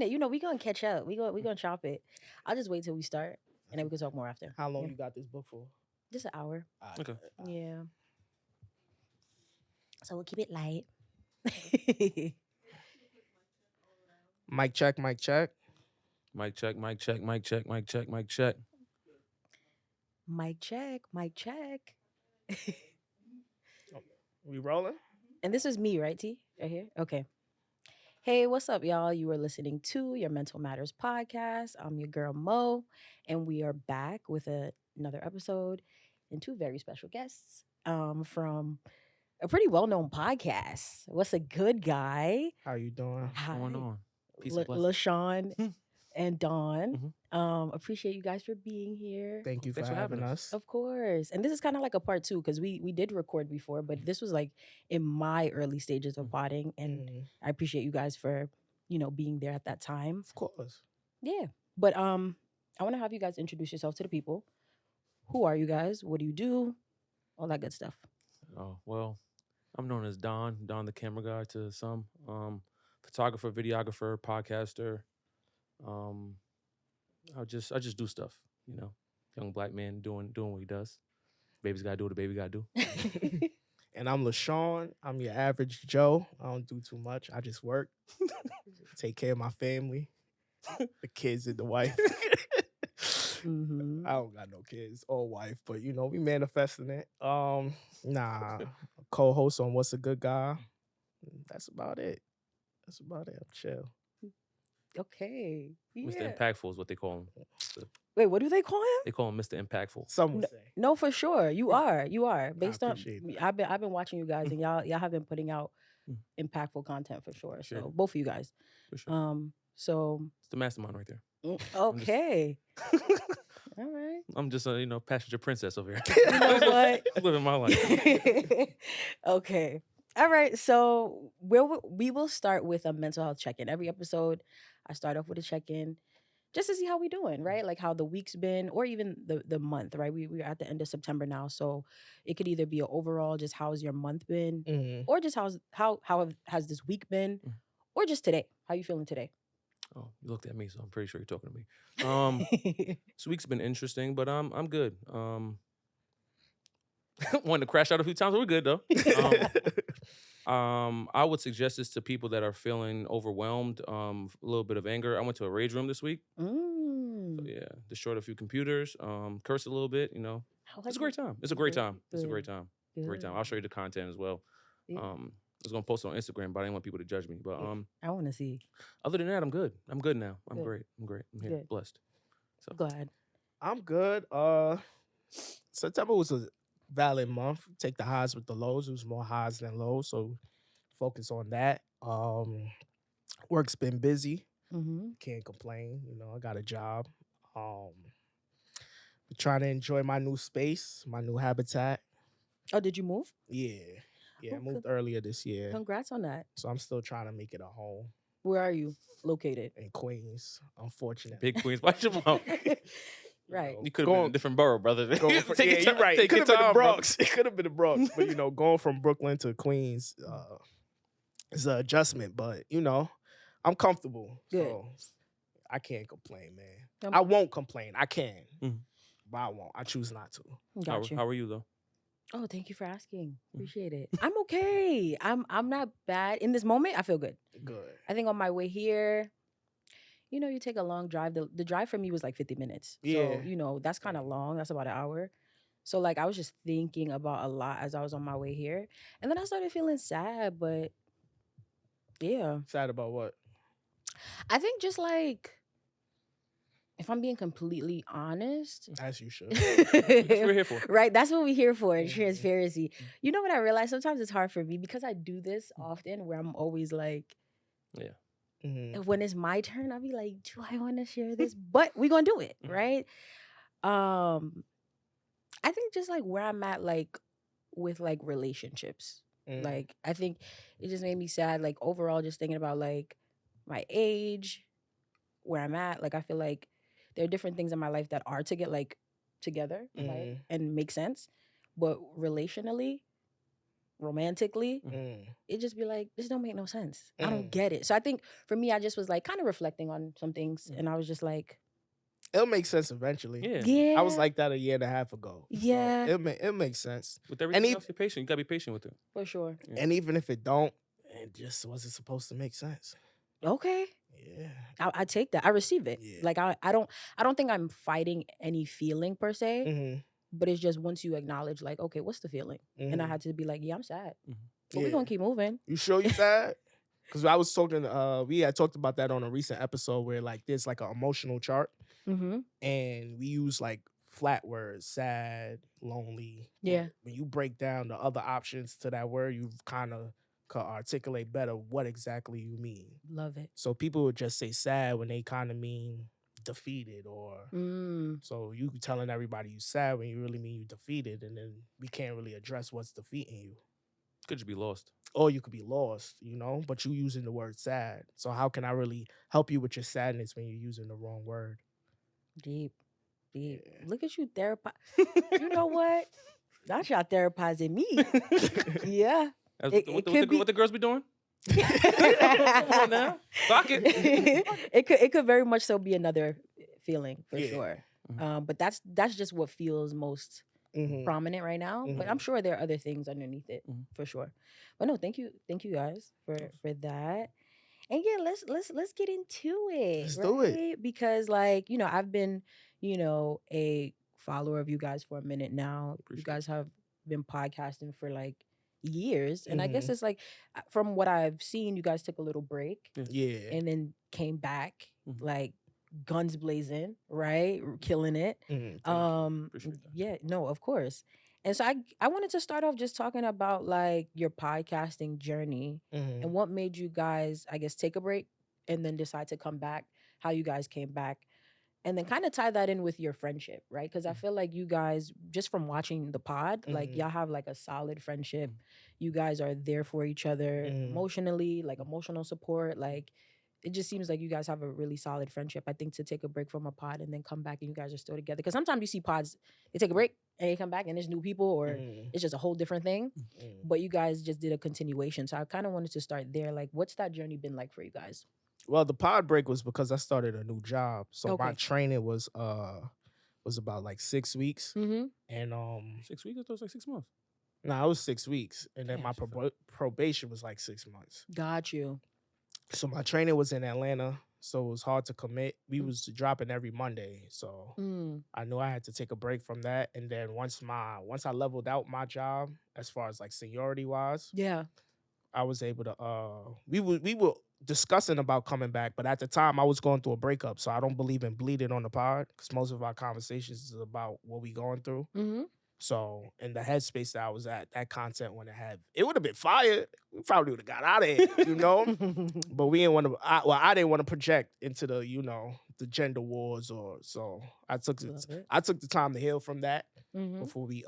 minute. We gonna catch up. We gonna chop it. I'll just wait till we start, and then we can talk more after. How long Yeah. you got this book for? Just an hour. Okay. Yeah. So we'll keep it light. Mic check, mic check. Mic check, mic check, mic check, mic check, mic check. Mic check, mic check. We rolling? And this is me, right, T? Right here? Okay. Hey, what's up, y'all? You are listening to your Mental Matters podcast. I'm your girl, Mo, and we are back with another episode and two very special guests from a pretty well-known podcast. What's a good guy? How you doing? What's going on? Peace and blessings. LaShawn and Don. Mhm. Appreciate you guys for being here. Thank you for Thanks for having having us. Of course. And this is kind of like a part two because we did record before, but this was like in my early stages of potting. And Mhm. I appreciate you guys for, being there at that time. Of course. Yeah. But I want to have you guys introduce yourself to the people. Who are you guys? What do you do? All that good stuff. Oh, well, I'm known as Don the camera guy to some. Photographer, videographer, podcaster. I just do stuff, Young black man doing what he does. Baby's gotta do what a baby gotta do. And I'm LaShawn. I'm your average Joe. I don't do too much. I just work. Take care of my family. The kids and the wife. Mhm. I don't got no kids or wife, but we manifesting it. Co-host on What's a Good Guy. That's about it. I'm chill. Okay. Mr. Yeah. Impactful is what they call him. Wait, what do they call him? They call him Mr. Impactful. Some would say. No, for sure. You are. Based on appreciate that. I've been watching you guys and y'all have been putting out impactful content for sure. Sure. So both of you guys. For sure. So It's the mastermind right there. okay. All right. I'm just a passenger princess over here. You know what? I'm living my life. Okay. All right. So we will start with a mental health check-in. Every episode, I start off with a check-in just to see how we doing, right? Like how the week's been or even the month, right? We're at the end of September now. So it could either be an overall, just how's your month been, Mhm. or just how has this week been, or just today. How you feeling today? Oh, you looked at me, so I'm pretty sure you're talking to me. This week's been interesting, but I'm good. Wanted to crash out a few times, but we're good though. I would suggest this to people that are feeling overwhelmed, a little bit of anger. I went to a rage room this week. So yeah, destroyed a few computers, cursed a little bit. It's a great time. It's a great time. It's a great time. Great time. I'll show you the content as well. Yeah. I was gonna post it on Instagram, but I didn't want people to judge me. But I want to see. other than that, I'm good. I'm good now. I'm Good. great. I'm great. I'm here, Good. blessed. So Glad. I'm good. September was a valid month. Take the highs with the lows. It was more highs than lows, so focus on that. Work's been busy. Mm-hmm. Can't complain. I got a job. Trying to enjoy my new space, my new habitat. Oh, did you move? Yeah, I Oh, moved earlier this year, Congrats on that. so I'm still trying to make it a home Where are you located? in Queens. Unfortunately, big Queens, watch your mouth. Right. You could have been in a different borough, brother. Going Take your you're time- right. It take could your have been the time, brother. Bronx. It could have been the Bronx. But going from Brooklyn to Queens, it's an adjustment. But I'm comfortable. Good. So I can't complain, man. Um, I won't complain. I can, Mhm. but I won't. I choose not to. Got you. How are you though? Oh, thank you for asking. Appreciate it. I'm okay. I'm not bad. In this moment, I feel good. Good. I think on my way here, you take a long drive. The drive for me was like 50 minutes. Yeah. So, that's kind of long. That's about an hour. So like I was just thinking about a lot as I was on my way here. And then I started feeling sad, but yeah. Sad about what? I think just like if I'm being completely honest, As you should. That's what we're here for. right? That's what we're here for in Mhm. transparency. You know what I realize? Sometimes it's hard for me because I do this often where I'm always like, Mhm. when it's my turn, I'll be like, do I want to share this? But we're going to do it, Mhm. right? I think just like where I'm at, like with like relationships. Mm. Like, I think it just made me sad. Like overall, just thinking about like my age, where I'm at. Like, I feel like there are different things in my life that are to get like together, right? And make sense. But relationally, romantically, it just be like, this don't make no sense. I don't get it. So I think for me, I just was like kind of reflecting on some things, and I was just like, it'll make sense eventually. Yeah. I was like that a year and a half ago. Yeah. So it makes sense. With everything else, you're patient. You gotta be patient with it. For sure. Yeah. And even if it don't, it just wasn't supposed to make sense. Okay. Yeah. I take that. I receive it. Yeah. Like I don't think I'm fighting any feeling per se. But it's just once you acknowledge, like, okay, what's the feeling? And I had to be like, yeah, I'm sad. But we're gonna keep moving. You sure you sad? Because I was talking, we had talked about that on a recent episode where like there's like an emotional chart, and we use like flat words, sad, lonely. Yeah. When you break down the other options to that word, you kind of can articulate better what exactly you mean. Love it. So people would just say sad when they kind of mean defeated, or so you telling everybody you sad when you really mean you defeated, and then we can't really address what's defeating you. Could you be lost? Or you could be lost, but you using the word sad. So how can I really help you with your sadness when you're using the wrong word? Deep. Yeah. Look at you therapize. You know what? That's y'all therapizing me. Yeah. What the girls be doing? Come on now. Fuck it. It could very much so be another feeling for sure. But that's just what feels most prominent right now. But I'm sure there are other things underneath it for sure. But no, thank you guys for that. And yeah, let's get into it. Let's do it. Because I've been, a follower of you guys for a minute now. You guys have been podcasting for like years, and I guess it's like from what I've seen, you guys took a little break, and then came back like guns blazing, right, killing it. Yeah, no, of course. And so I wanted to start off just talking about like your podcasting journey and what made you guys, I guess, take a break and then decide to come back, how you guys came back. And then kind of tie that in with your friendship, right? Because I feel like you guys, just from watching the pod, like y'all have like a solid friendship. You guys are there for each other emotionally, like emotional support. Like it just seems like you guys have a really solid friendship. I think to take a break from a pod and then come back and you guys are still together. Because sometimes you see pods, they take a break and they come back and there's new people or it's just a whole different thing. But you guys just did a continuation. So I kind of wanted to start there. Like, what's that journey been like for you guys? Well, the pod break was because I started a new job. So my training was about like 6 weeks. And 6 weeks? I thought it was like 6 months. No, it was 6 weeks. And then my probation was like 6 months. Got you. So my training was in Atlanta. So it was hard to commit. We was dropping every Monday. So I knew I had to take a break from that. And then once I leveled out my job, as far as like seniority wise, I was able to we were discussing about coming back, but at the time I was going through a breakup, so I don't believe in bleeding on the pod because most of our conversations is about what we going through. So in the headspace that I was at, that content wouldn't have, it would have been fired. We probably would have got out of here, But we didn't want to. I didn't want to project into the the gender wars so I took the time to heal from that before we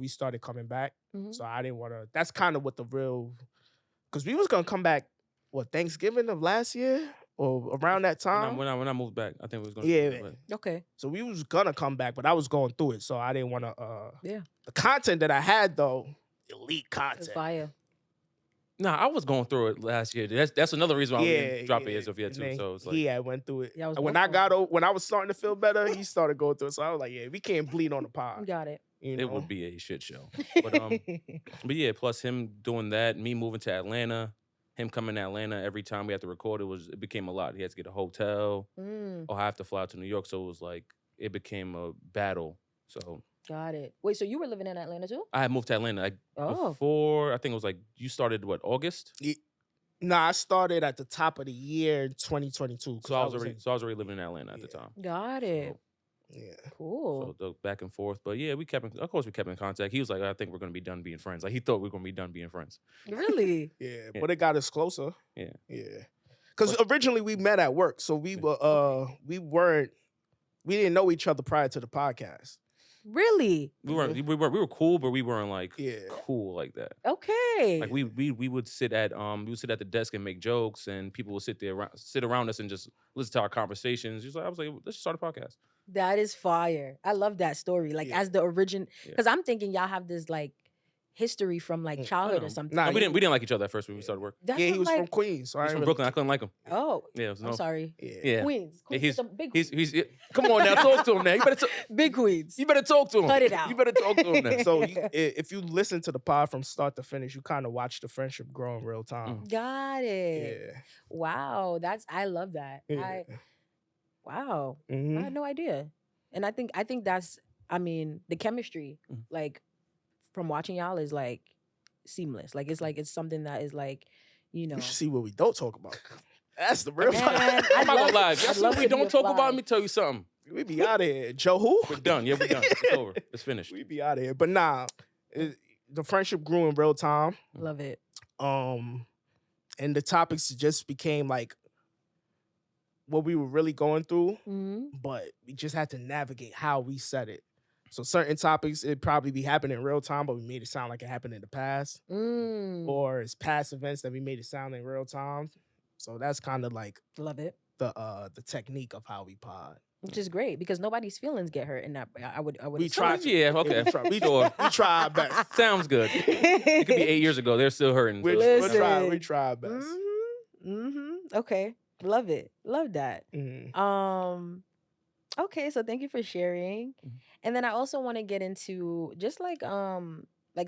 started coming back. So I didn't want to. That's kind of what the real, because we was gonna come back. What, Thanksgiving of last year or around that time? When I moved back, I think we was going to. Okay. So we was gonna come back, but I was going through it, so I didn't want to. The content that I had though, elite content. Fire. Nah, I was going through it last year. That's another reason why we didn't drop it as of yet too. So it's like I went through it. When I was starting to feel better, he started going through it. So I was like, we can't bleed on the pod. Got it. It would be a shit show. But yeah, plus him doing that, me moving to Atlanta. Him coming to Atlanta every time we had to record, it became a lot. He had to get a hotel, or I have to fly out to New York. So it was like, it became a battle. So got it. Wait, so you were living in Atlanta too? I had moved to Atlanta before. I think it was like, you started what, August? Nah, I started at the top of the year 2022. So I was already living in Atlanta at the time. Got it. Yeah. Cool. So the back and forth. But yeah, we kept in contact. He was like, I think we're going to be done being friends. Like, he thought we were going to be done being friends. Really? Yeah, but it got us closer. Yeah. Yeah. Because originally we met at work. So we didn't know each other prior to the podcast. Really? We were cool, but we weren't like cool like that. Okay. Like we would sit at the desk and make jokes, and people would sit around us and just listen to our conversations. I was like, let's just start a podcast. That is fire. I love that story. Like as the origin, because I'm thinking y'all have this like history from like childhood or something. Nah, No, we didn't like each other at first when we started work. That's Yeah, what he was I'm from like, Queens. So I He's ain't from really Brooklyn. I couldn't like him. oh, Yeah, it was I'm sorry. Yeah. Queens. Yeah, Queens, some big Queens. he's come on now, talk to him now. You better Big Queens. you better talk to him. Cut it out. You better talk to him now. So if you listen to the pod from start to finish, you kind of watch the friendship grow in real time. Got it. Yeah. Wow, I love that. Yeah. Wow, I Mhm. had no idea, and I think that's. I mean, the chemistry, like from watching y'all, is like seamless. Like it's something that is like, you know. You should see what we don't talk about. That's the real Man, part. I'm not gonna lie. If y'all I'd see love we to don't be talk a about, fly. let me tell you something. We be out of here. Joe who? We're done. Yeah, we're done. It's over. It's finished. We be out of here. But nah, the friendship grew in real time. Love it. And the topics just became like what we were really going through, but we just had to navigate how we said it. So certain topics, it'd probably be happening in real time, but we made it sound like it happened in the past. Or it's past events that we made it sound in real time. So that's kind of like Love it. the technique of how we pod. Which is great because nobody's feelings get hurt in that. I would. We tried. Yeah, okay. We try our best. Sounds good. It could be 8 years ago. They're still hurting. We Listen. try our best. Okay. Love it. Love that. Mhm. Okay, so thank you for sharing. And then I also want to get into just like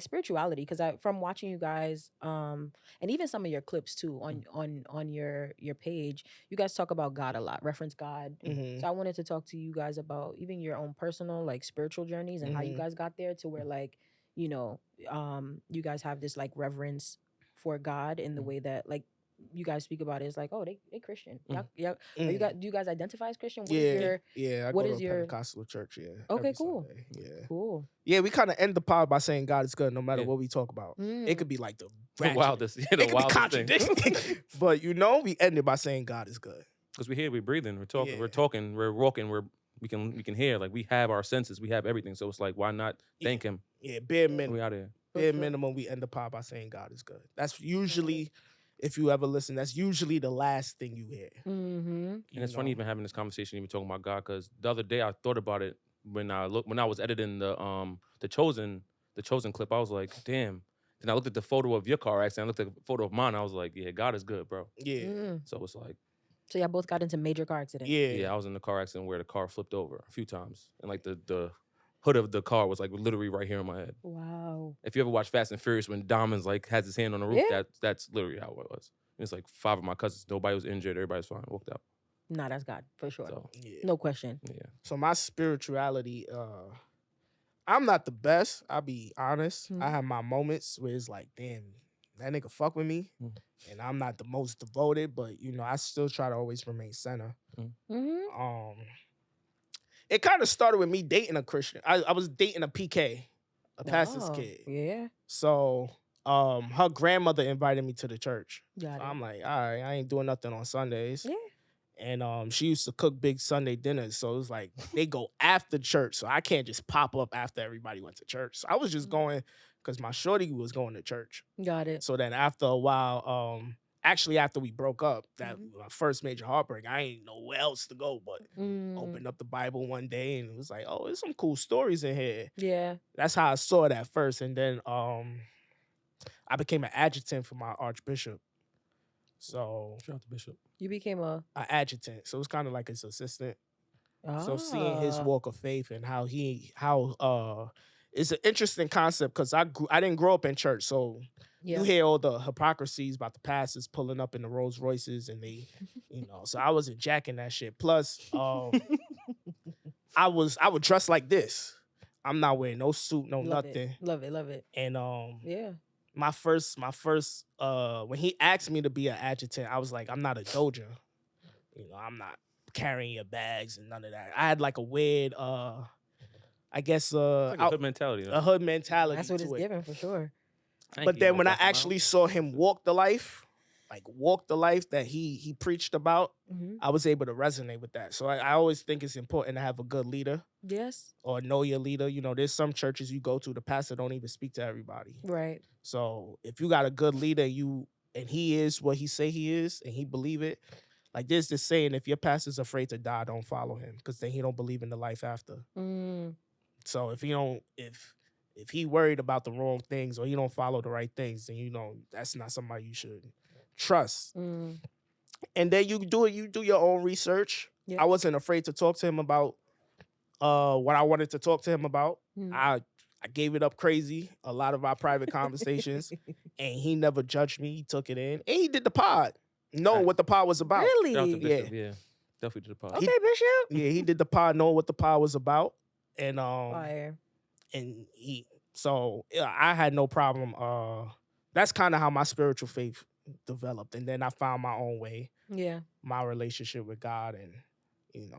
spirituality because I from watching you guys and even some of your clips too on your page, you guys talk about God a lot, reference God. So I wanted to talk to you guys about even your own personal like spiritual journeys and how you guys got there to where like, you know, you guys have this like reverence for God in the way that like you guys speak about it. It's like, oh, they Christian. Yeah. Do you guys identify as Christian? What is your, I what go is to a your Pentecostal church, Okay, every cool. Sunday, Yeah. Cool. Yeah, we kind of end the pod by saying God is good no matter what we talk about. It could be like the wildest. Yeah, it the could be wildest thing. contradicting. But you know, we end it by saying God is good. Because we're here, we're breathing, we're talking, Yeah. we're walking, we can hear. Like we have our senses, we have everything. So it's like, why not thank him? Yeah, bare minimum. We out here. Bare minimum, we end the pod by saying God is good. That's usually, if you ever listen, that's usually the last thing you hear. And it's funny even having this conversation, even talking about God, because the other day I thought about it when I was editing the chosen clip. I was like, damn. Then I looked at the photo of your car accident. I looked at the photo of mine. I was like, yeah, God is good, bro. Yeah. So it's like, So y'all both got into major car accidents. yeah, I was in the car accident where the car flipped over a few times, and like the hood of the car was like literally right here in my head. Wow. If you ever watch Fast and Furious when Diamond's like has his hand on the roof, Yeah. that's literally how it was. And it's like 5 of my cousins, nobody was injured, everybody's fine, walked out. Nah, that's God for sure. So No question. yeah. So my spirituality, I'm not the best. I'll be honest. I have my moments where it's like, damn, that nigga fuck with me. And I'm not the most devoted, but you know, I still try to always remain center. It kind of started with me dating a Christian. I was dating a PK, a pastor's kid. Yeah. So her grandmother invited me to the church. Got So it. I'm like, all right, I ain't doing nothing on Sundays. Yeah. And she used to cook big Sunday dinners. So it was like they go after church. So I can't just pop up after everybody went to church. So I was just going because my shorty was going to church. Got it. So then after a while, actually after we broke up, that my first major heartbreak, I ain't know where else to go but opened up the Bible one day and it was like, oh, there's some cool stories in here. Yeah. That's how I saw it at first. And then I became an adjutant for my archbishop. So Shout out to Bishop. You became an adjutant. So it's kind of like his assistant. So seeing his walk of faith and how it's an interesting concept because I didn't grow up in church. So you hear all the hypocrisies about the pastors pulling up in the Rolls Royces and they, you know, so I wasn't jacking that shit. Plus, I would dress like this. I'm not wearing no suit, no nothing. Love it. And yeah. My first when he asked me to be an adjutant, I was like, I'm not a doja. You know, I'm not carrying your bags and none of that. I had like a weird I guess Like a hood mentality. a hood mentality. That's what to it's it. given for sure. But then when I actually saw him walk the life that he preached about, I was able to resonate with that. So I always think it's important to have a good leader. Yes. Or know your leader. You know, there's some churches you go to, the pastor don't even speak to everybody. Right. So if you got a good leader, and he is what he say he is, and he believe it, like there's this saying, if your pastor's afraid to die, don't follow him, because then he don't believe in the life after. So if if he worried about the wrong things or he don't follow the right things, then that's not somebody you should trust. Mm. And then you do your own research. Yep. I wasn't afraid to talk to him about what I wanted to talk to him about. I gave it up crazy, a lot of our private conversations, and he never judged me. He took it in, and he did the pod, knowing what the pod was about. Really? Shout out to Bishop, yeah. Definitely did the pod. Okay, Bishop. Yeah, he did the pod, knowing what the pod was about, and Fire. and I had no problem. That's kind of how my spiritual faith developed, and then I found my own way. Yeah. My relationship with God, and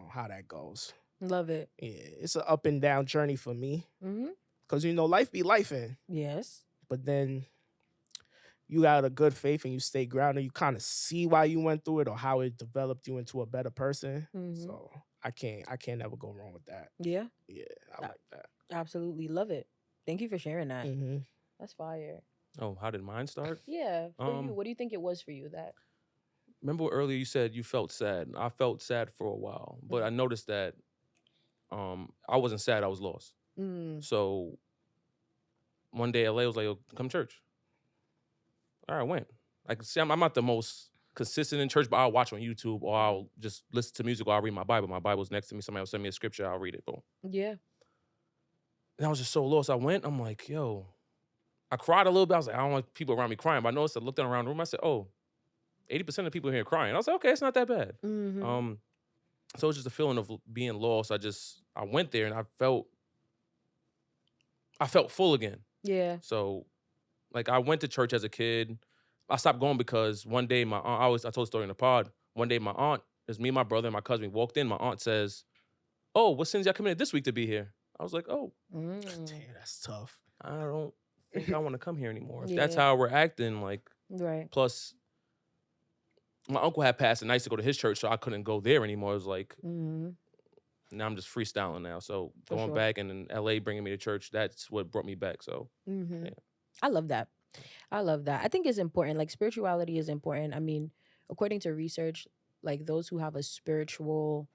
how that goes. Love it. Yeah, it's an up and down journey for me. Mm-hmm. Because, life be lifing. Yes. But then you got a good faith and you stay grounded. You kind of see why you went through it or how it developed you into a better person. Mm-hmm. So I can't ever go wrong with that. Yeah. Yeah, I like that. Absolutely. Love it. Thank you for sharing that. Mm-hmm. That's fire. Oh, how did mine start? Yeah. For you, what do you think it was for you that? Remember earlier you said you felt sad. I felt sad for a while, but I noticed that I wasn't sad. I was lost. So one day LA was like, "Yo, come to church." All right, I went. Like, see, I'm not the most consistent in church, but I'll watch on YouTube or I'll just listen to music or I'll read my Bible. My Bible's next to me. Somebody will send me a scripture. I'll read it. Boom. Yeah. And I was just so lost. I went. I'm like, yo. I cried a little bit. I was like, I don't want people around me crying. But I noticed I looked around the room. I said, oh, 80% of the people here are crying. I was like, okay, it's not that bad. Mm-hmm. So it's just a feeling of being lost. I went there and I felt full again. Yeah. So, like, I went to church as a kid. I stopped going because one day my aunt, I told the story in the pod. One day my aunt, it was me and my brother and my cousin, we walked in. My aunt says, oh, what sins y'all committed this week to be here? I was like, oh. Damn, that's tough. I don't think I want to come here anymore. If Yeah. that's how we're acting, like, right. Plus, my uncle had passed and I used to go to his church, so I couldn't go there anymore. It was like, now I'm just freestyling now. So For going sure. back and in LA bringing me to church, that's what brought me back. So yeah. I love that. I think it's important. Like, spirituality is important. I mean, according to research, like, those who have a spiritual,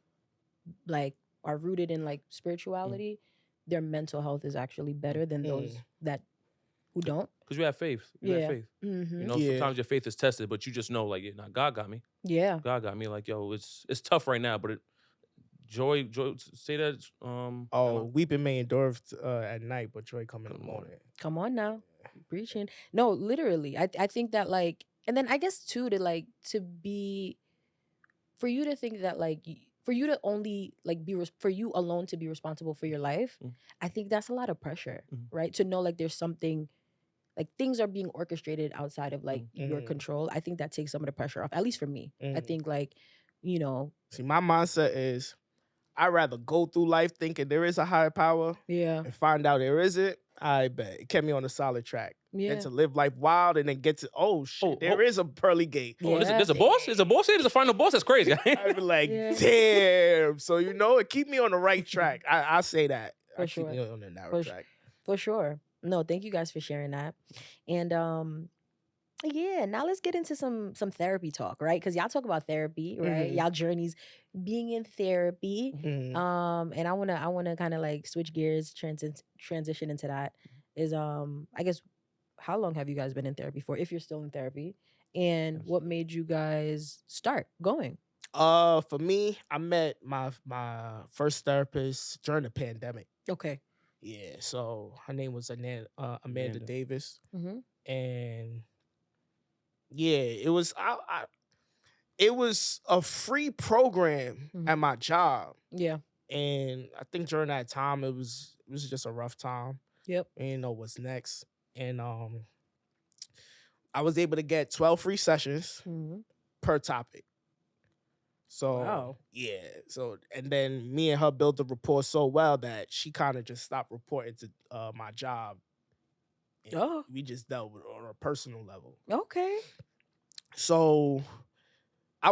like, are rooted in, like, spirituality, their mental health is actually better than those that who don't. Because you have faith. You have faith. Mm-hmm. You know, sometimes your faith is tested, but you just know, like, nah, God got me. Yeah. God got me. Like, yo, it's tough right now, but joy, say that. Weeping may endure at night, but joy come in the morning. Come on now. Preaching. No, literally. I think that, like, and then I guess too, for you to think that, like, for you to only, like, for you alone to be responsible for your life, I think that's a lot of pressure, right? To know, like, there's something, like, things are being orchestrated outside of, like, your control. I think that takes some of the pressure off, at least for me. I think, like, See, my mindset is I'd rather go through life thinking there is a higher power and find out there isn't. I bet it kept me on a solid track. And to live life wild and then get to, there is a pearly gate. Oh, there's a boss? There's a boss here? There's a final boss? That's crazy. I'd be like, damn. So, it keep me on the right track. I say that. For sure. Keep me on the narrow track. For sure. No, thank you guys for sharing that. And yeah, now let's get into some therapy talk, right? Because y'all talk about therapy, right? Y'all journeys being in therapy. And I wanna kind of, like, switch gears, transition into that. Is I guess, how long have you guys been in therapy for, if you're still in therapy? And what made you guys start going? For me, I met my first therapist during the pandemic. Okay. Yeah, so her name was Amanda Davis. And yeah, it was it was a free program at my job. Yeah. And I think during that time it was just a rough time. Yep. I didn't know what's next. And I was able to get 12 free sessions per topic. So yeah. So, and then me and her built a rapport so well that she kind of just stopped reporting to my job. And we just dealt with it on a personal level. Okay. So I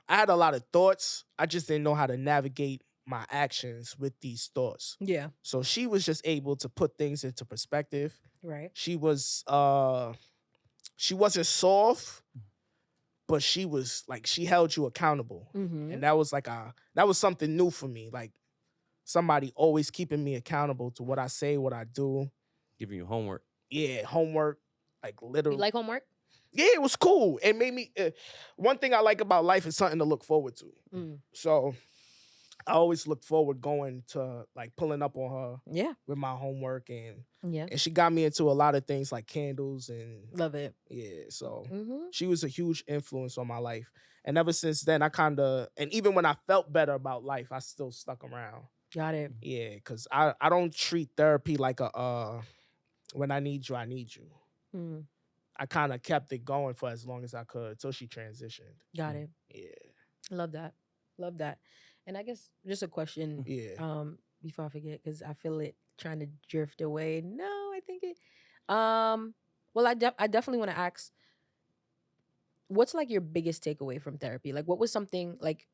had a lot of thoughts. I just didn't know how to navigate my actions with these thoughts. Yeah. So she was just able to put things into perspective. Right. She wasn't soft, but she was like, she held you accountable. And that was something new for me. Like, somebody always keeping me accountable to what I say, what I do. Giving you homework. Yeah, homework, like You literally. like homework? Yeah, it was cool. It made me. One thing I like about life is something to look forward to. So I always look forward going to like pulling up on her. Yeah. With my homework and Yeah. and she got me into a lot of things like candles and Love it. yeah. So she was a huge influence on my life. And ever since then, and even when I felt better about life, I still stuck around. Got it. Yeah, because I don't treat therapy like when I need you. I kind of kept it going for as long as I could until she transitioned. Got it. Yeah. Love that. Love that. And I guess just a question before I forget, because I feel it trying to drift away. No, I think it. Well, I definitely want to ask, what's like your biggest takeaway from therapy? Like, what was something like,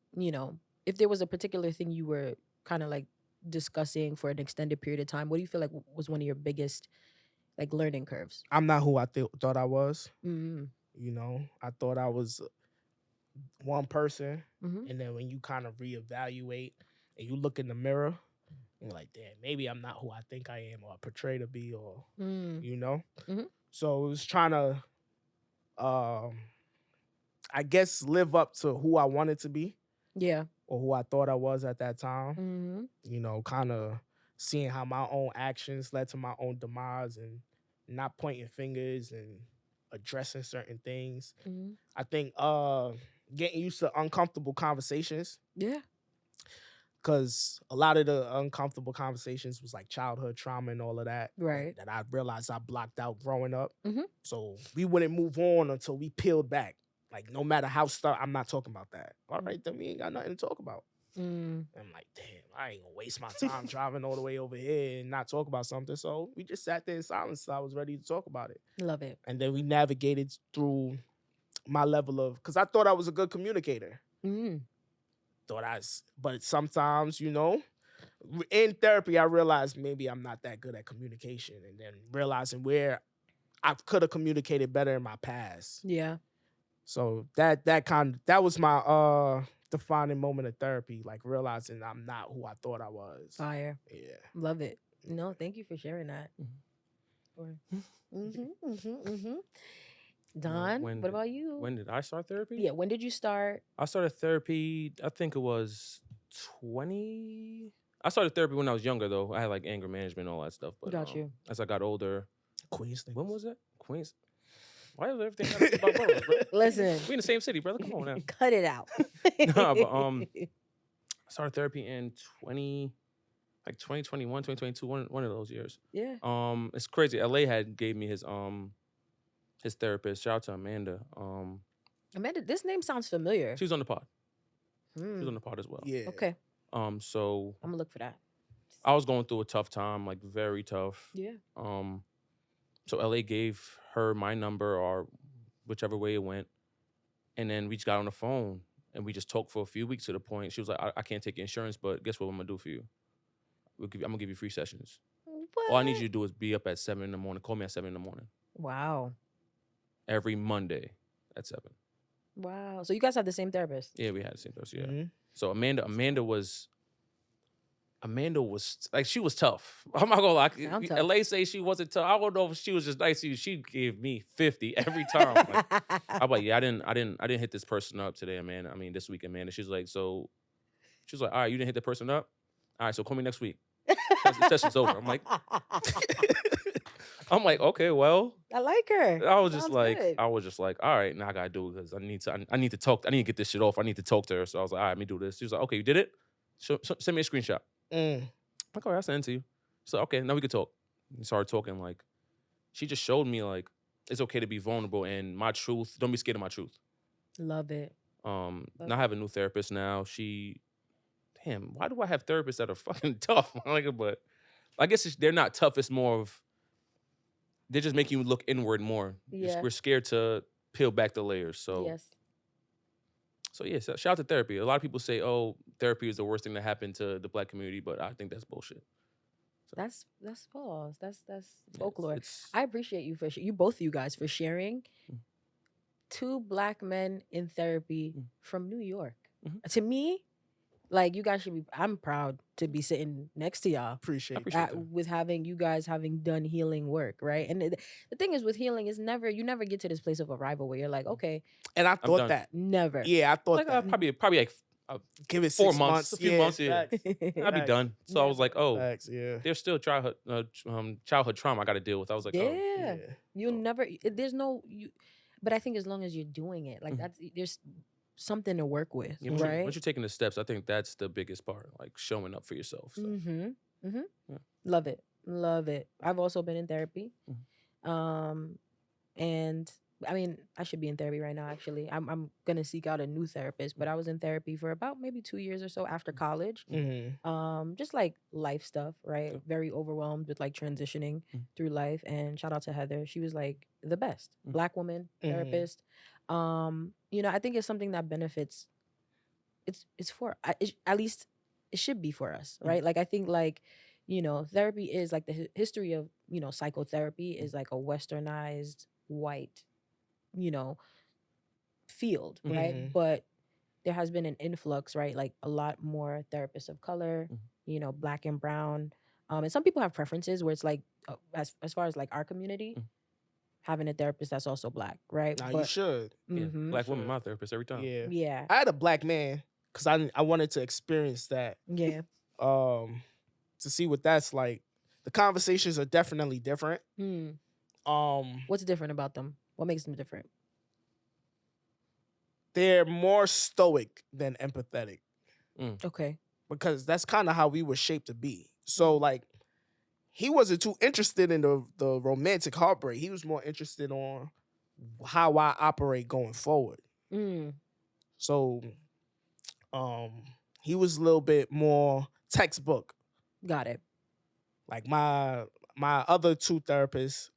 if there was a particular thing you were kind of like discussing for an extended period of time, what do you feel like was one of your biggest like learning curves? I'm not who I thought I was. Mm-hmm. I thought I was one person. Mm-hmm. And then when you kind of reevaluate and you look in the mirror, you're like, damn, maybe I'm not who I think I am or I portray to be or, Mm-hmm. So it was trying to, I guess, live up to who I wanted to be. Yeah. Or who I thought I was at that time. Mm-hmm. Kind of seeing how my own actions led to my own demise and not pointing fingers and addressing certain things. Mm-hmm. I think getting used to uncomfortable conversations. Yeah. Because a lot of the uncomfortable conversations was like childhood trauma and all of that. Right. That I realized I blocked out growing up. Mm-hmm. So we wouldn't move on until we peeled back. Like, no matter how I'm not talking about that. All right, then we ain't got nothing to talk about. I'm like, damn, I ain't gonna waste my time driving all the way over here and not talk about something. So we just sat there in silence till I was ready to talk about it. Love it. And then we navigated through my level of, because I thought I was a good communicator. But sometimes, in therapy, I realized maybe I'm not that good at communication. And then realizing where I could have communicated better in my past. Yeah. So that was my defining moment of therapy, like realizing I'm not who I thought I was. Fire. Yeah. Love it. No, thank you for sharing that. Don, what about you? When did I start therapy? Yeah, when did you start? I started therapy, I think it was 20. I started therapy when I was younger, though. I had like anger management and all that stuff. But Got you. as I got older. Queens. When was it? Queens? Why is everything about boroughs, bro? Listen. We in the same city, brother. Come on now. Cut it out. Nah, but I started therapy in 2021, 2022, one of those years. Yeah. It's crazy. LA gave me his therapist. Shout out to Amanda. Amanda, this name sounds familiar. She was on the pod. She was on the pod as well. Yeah. Okay. So I'm gonna look for that. I was going through a tough time, like very tough. Yeah. So LA gave her my number or whichever way it went. And then we just got on the phone and we just talked for a few weeks to the point. She was like, I can't take your insurance, but guess what I'm going to do for you? I'm going to give you free sessions. What? All I need you to do is be up at 7 in the morning. Call me at 7 in the morning. Wow. Every Monday at 7. Wow. So you guys have the same therapist? Yeah, we had the same therapist, yeah. Mm-hmm. So Amanda was like, she was tough. I'm not gonna lie. LA say she wasn't tough. I don't know if she was just nice to you. She gave me 50 every time. Like, I'm like, yeah, I didn't hit this person up today, Amanda. I mean, this week, Amanda. She's like, all right, you didn't hit the person up? All right, so call me next week. The session's over. I'm like, okay, well. I like her. I was just like, all right, now I gotta do it because I need to talk. I need to get this shit off. I need to talk to her. So I was like, all right, let me do this. She was like, okay, you did it? Send me a screenshot. I'm like, all right, I'll send it to you. So, okay, now we can talk. We started talking, like, she just showed me, like, it's okay to be vulnerable and my truth. Don't be scared of my truth. Love it. Now I have a new therapist now. Damn, why do I have therapists that are fucking tough? But I guess they're not tough. It's more of, they just make you look inward more. Yeah. We're scared to peel back the layers. So, yes. So yeah, shout out to therapy. A lot of people say, "Oh, therapy is the worst thing that happened to the Black community," but I think that's bullshit. So, that's false. That's folklore. I appreciate you both of you guys for sharing. 2 Black men in therapy from New York. To me, Like you guys should be. I'm proud to be sitting next to y'all. Appreciate appreciate that. With having you guys having done healing work, right? And the thing is with healing is you never get to this place of arrival where you're like, okay, And I I'm thought done. that. never. Yeah, I thought Like that. probably like Give it 4 6 months, a few months, yeah. facts. I'll be done. So I was like, oh, Facts, yeah. there's still childhood trauma I got to deal with. I was like, yeah. oh, Yeah. You'll never. There's no you. But I think as long as you're doing it, like there's something to work with, yeah, right? once you're taking the steps, I think that's the biggest part, like showing up for yourself. So. Yeah. Love it. Love it. I've also been in therapy. And I mean, I should be in therapy right now, actually. I'm going to seek out a new therapist, but I was in therapy for about maybe 2 years or so after college. Just like life stuff, right? Okay. Very overwhelmed with like transitioning through life. And shout out to Heather. She was like the best Black woman therapist. I think it's something that benefits. It's for, at least it should be for us, right? Like, I think like, therapy is like the history of, psychotherapy is like a westernized white, field, right? But there has been an influx, right? Like a lot more therapists of color, Black and brown. And some people have preferences where it's like, as far as like our community, having a therapist that's also Black, right? Now you should. Yeah. Black woman, my therapist every time. Yeah. Yeah. I had a Black man because I wanted to experience that. Yeah. To see what that's like. The conversations are definitely different. What's different about them? What makes them different? They're more stoic than empathetic. Okay. Because that's kind of how we were shaped to be. So like, he wasn't too interested in the romantic heartbreak. He was more interested on how I operate going forward. So, he was a little bit more textbook. Got it. Like my other two therapists,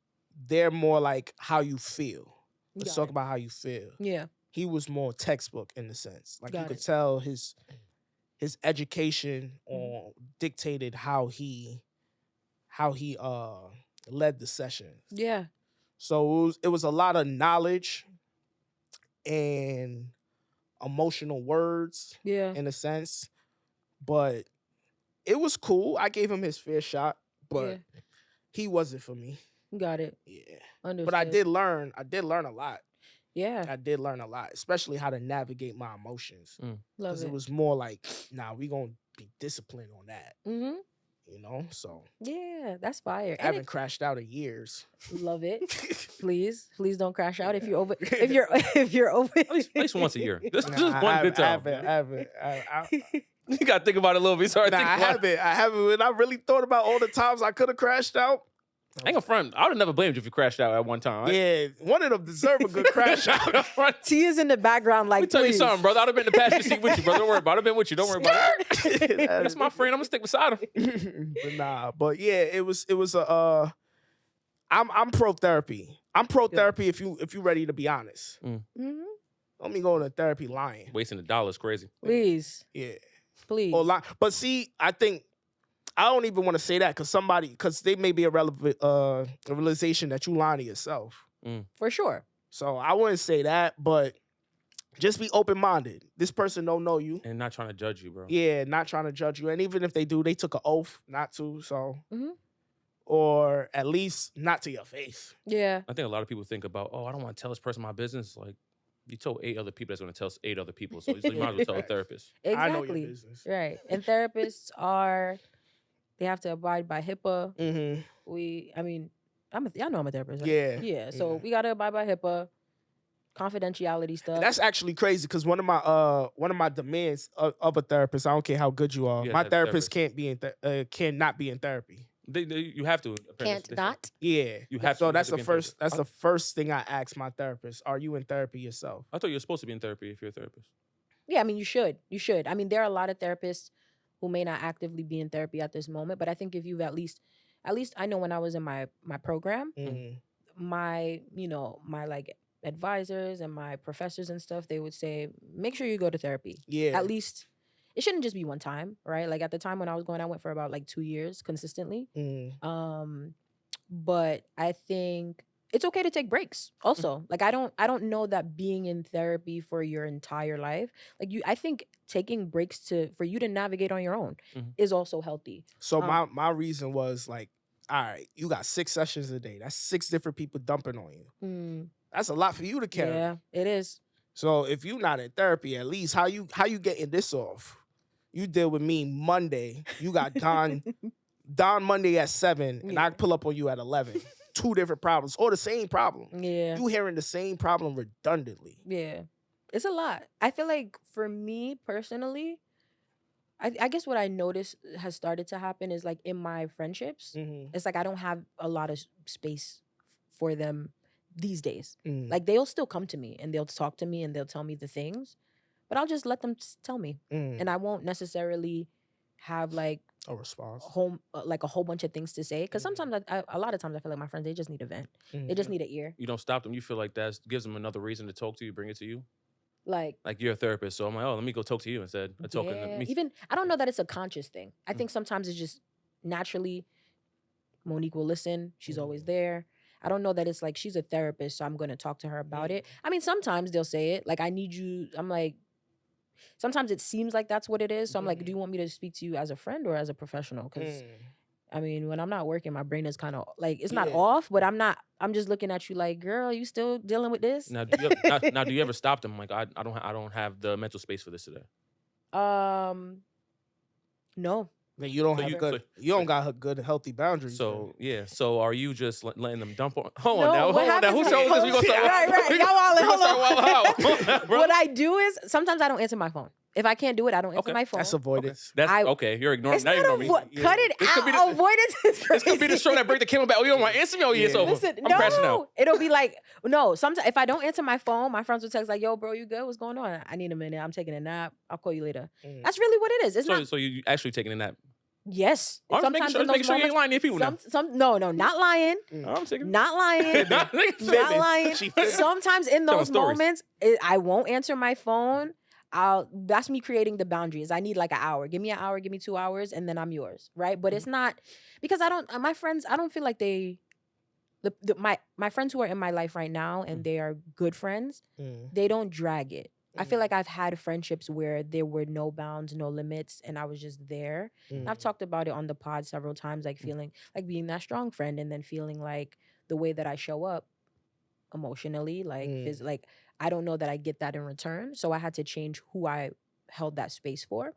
they're more like how you feel. Let's talk about how you feel. Yeah. He was more textbok in the sense. Like you Got could it. tell his education dictated how he led the sessions. Yeah. So it was a lot of knowledge and emotional words. Yeah. In a sense. But it was cool. I gave him his fair shot, but he wasn't for me. Got it. Yeah. Understood. But I did learn a lot. Yeah. I did learn a lot, especially how to navigate my emotions. Love Because it. it was more like, nah, we gonna be disciplined on that. So Yeah, that's fire. I haven't crashed out in years. Love it. Please don't crash out if you're over. At least once a year. Just Nah, one good time. I haven't. You gotta think about it a little bit. Sorry, I haven't. When I really thought about all the times I could have crashed out. I ain't gonna front. I would have never blamed you if you crashed out at one time. Yeah, one of them deserve a good crash out. T is in the background, like, Let me tell you please. something, brother. I'd have been in the passenger seat with you, brother. Don't worry about it. I've been with you. Don't worry about it. That's my friend. I'm gonna stick beside him. But yeah, it was a. I'm pro therapy. I'm pro therapy if you ready to be honest. Don't be going to therapy lying. Wasting $1 is crazy. Please. Yeah. Please. Or lie. But see, I think I don't even want to say that because they may be a relevant a realization that you lying to yourself. For sure. So I wouldn't say that, but just be open-minded. This person don't know you. And not trying to judge you, bro. Yeah, not trying to judge you. And even if they do, they took an oath not to, so. Or at least not to your face. Yeah. I think a lot of people think about, I don't want to tell this person my business. Like, you told 8 other people that's going to tell 8 other people. So you might as well tell a therapist. Exactly. I know your business. Right. And therapists they have to abide by HIPAA. Y'all know I'm a therapist, right? Yeah. Yeah. So we got to abide by HIPAA, confidentiality stuff. And that's actually crazy because one of my demands of a therapist, I don't care how good you are, Yeah, my that's therapist cannot be in therapy. You have to. Can't not? Yeah. You have so to. that's the first thing I ask my therapist. Are you in therapy yourself? I thought you were supposed to be in therapy if you're a therapist. Yeah, I mean, you should. I mean, there are a lot of therapists who may not actively be in therapy at this moment, but I think if you've at least I know when I was in my program, my like advisors and my professors and stuff, they would say, make sure you go to therapy. Yeah. At least it shouldn't just be one time, right? Like at the time when I was going, I went for about like 2 years consistently. But I think it's okay to take breaks also. Like I don't know that being in therapy for your entire life, like I think taking breaks for you to navigate on your own is also healthy. So my reason was like, all right, you got 6 sessions a day. That's 6 different people dumping on you. That's a lot for you to carry. Yeah, it is. So if you're not in therapy, at least how you getting this off? You deal with me Monday. You got Don Monday at 7, and I pull up on you at 11. 2 different problems or the same problem. Yeah. You hearing the same problem redundantly. Yeah. It's a lot. I feel like for me personally, I guess what I noticed has started to happen is like in my friendships, it's like I don't have a lot of space for them these days. Like they'll still come to me and they'll talk to me and they'll tell me the things, but I'll just let them tell me. And I won't necessarily have like a response, like a whole bunch of things to say. Because sometimes, a lot of times, I feel like my friends, they just need a vent. They just need an ear. You don't stop them. You feel like that gives them another reason to talk to you, bring it to you. Like you're a therapist, so I'm like, oh, let me go talk to you instead of talking to me. Even I don't know that it's a conscious thing. I think sometimes it's just naturally. Monique will listen. She's always there. I don't know that it's like she's a therapist, so I'm going to talk to her about it. I mean, sometimes they'll say it. Like, I need you. I'm like, sometimes it seems like that's what it is. So I'm like, do you want me to speak to you as a friend or as a professional? Because, I mean, when I'm not working, my brain is kind of like, it's not off, but I'm just looking at you like, girl, you still dealing with this? Now, do you ever stop them? Like, I don't have the mental space for this today. No. Then you don't have you don't got good healthy boundaries. So so are you just letting them dump on? Hold No, on now. Who shows this? We gonna start. Right. Y'all all hold on. What I do is sometimes I don't answer my phone. If I can't do it, I don't answer my phone. That's avoidance. That's okay. You're ignoring. It's not ignore me. Cut it out. Avoidance is crazy. This could be the show that break the camera back. Oh, you don't want to answer me? Oh, yeah, it's over. Listen, I'm crashing out. It'll be like, no, sometimes if I don't answer my phone, my friends will text like, yo, bro, you good? What's going on? I need a minute. I'm taking a nap. I'll call you later. That's really what it is. It's not. So you actually taking a nap? Yes. I'm making sure you ain't lying to people now. No, not lying. I'm taking. Not lying. Not lying. Sometimes in those moments, I won't answer my phone. That's me creating the boundaries. I need like an hour. Give me an hour, give me 2 hours, and then I'm yours. Right. But it's not because my friends, I don't feel like my friends who are in my life right now and they are good friends, they don't drag it. I feel like I've had friendships where there were no bounds, no limits, and I was just there. And I've talked about it on the pod several times, like feeling like being that strong friend and then feeling like the way that I show up emotionally, like I don't know that I get that in return. So I had to change who I held that space for.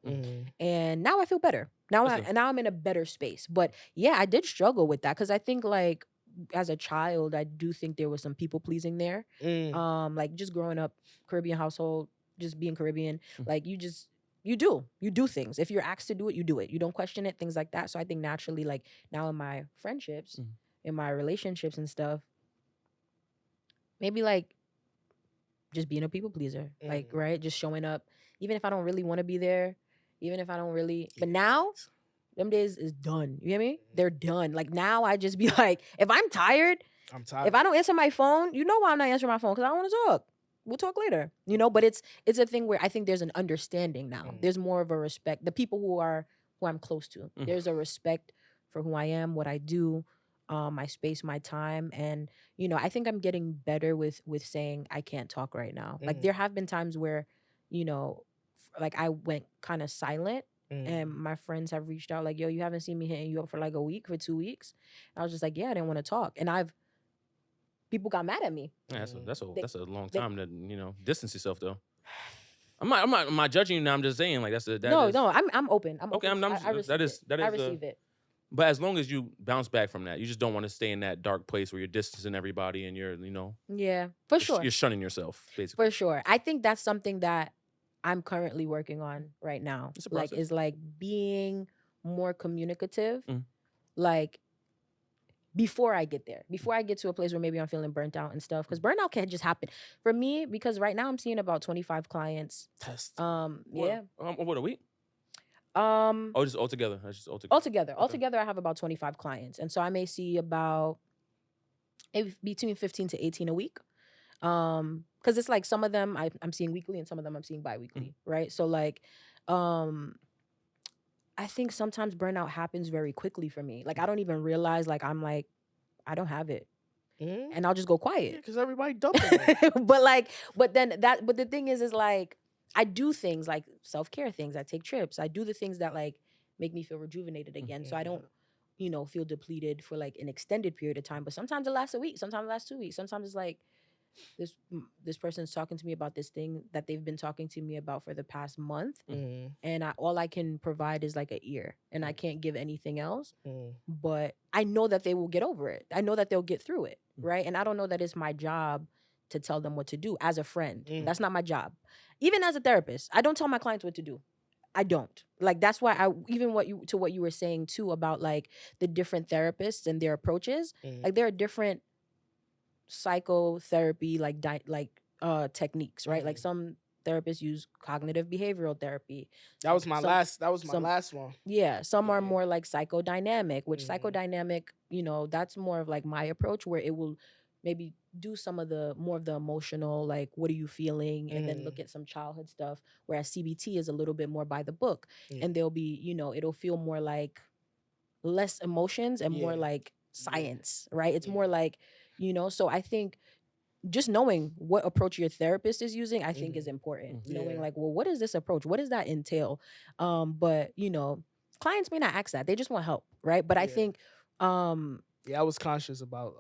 And now I feel better. Now I'm in a better space. But yeah, I did struggle with that because I think like as a child, I do think there was some people pleasing there. Like just growing up, Caribbean household, just being Caribbean, like you do things. If you're asked to do it, you do it. You don't question it, things like that. So I think naturally, like now in my friendships, in my relationships and stuff, maybe like just being a people pleaser, like, right? Just showing up, even if I don't really want to be there, even if I don't really, but now them days is done. You hear me? They're done. Like now I just be like, if I'm tired, if I don't answer my phone, you know why I'm not answering my phone? Because I don't want to talk. We'll talk later, you know? But it's a thing where I think there's an understanding now. There's more of a respect. The people who I'm close to, there's a respect for who I am, what I do, my space, my time. And, you know, I think I'm getting better with saying I can't talk right now. Like there have been times where, you know, like I went kind of silent and my friends have reached out like, yo, you haven't seen me hitting you up for like a week, for 2 weeks. And I was just like, yeah, I didn't want to talk. And people got mad at me. Yeah, that's a long time to, you know, distance yourself though. I'm not judging you now. I'm just saying like No, I'm open. I'm okay. open. I receive it. But as long as you bounce back from that, you just don't want to stay in that dark place where you're distancing everybody and you're, you know. Yeah, for sure. You're shunning yourself, basically. For sure. I think that's something that I'm currently working on right now. Like, is like being more communicative. Like, before I get there, before I get to a place where maybe I'm feeling burnt out and stuff, because burnout can't just happen for me. Because right now I'm seeing about 25 clients. Yeah. What a week? Just altogether. Altogether, I have about 25 clients, and so I may see about between 15 to 18 a week. Because it's like some of them I'm seeing weekly, and some of them I'm seeing bi-weekly, right? So like, I think sometimes burnout happens very quickly for me. Like I don't even realize like I don't have it. and I'll just go quiet. Because everybody dumping it. but the thing is like, I do things like self-care things. I take trips. I do the things that like make me feel rejuvenated again. So I don't, feel depleted for like an extended period of time. But sometimes it lasts a week. Sometimes it lasts 2 weeks. Sometimes it's like, this person's talking to me about this thing that they've been talking to me about for the past month, and all I can provide is like an ear, and I can't give anything else. But I know that they will get over it. I know that they'll get through it, right? And I don't know that it's my job to tell them what to do as a friend. That's not my job. Even as a therapist, I don't tell my clients what to do. I don't. Like, that's why what you were saying too about like the different therapists and their approaches. Like, there are different psychotherapy techniques, right? Like, some therapists use cognitive behavioral therapy. That was my last one. Yeah, some are more like psychodynamic, which psychodynamic, that's more of like my approach, where it will maybe do some of the more of the emotional, like, what are you feeling, and then look at some childhood stuff, whereas CBT is a little bit more by the book, and there'll be, it'll feel more like less emotions and more like science, right? It's more like, so I think just knowing what approach your therapist is using, I think is important. Knowing like, well, what is this approach? What does that entail? But clients may not ask that. They just want help, right? But I think I was conscious about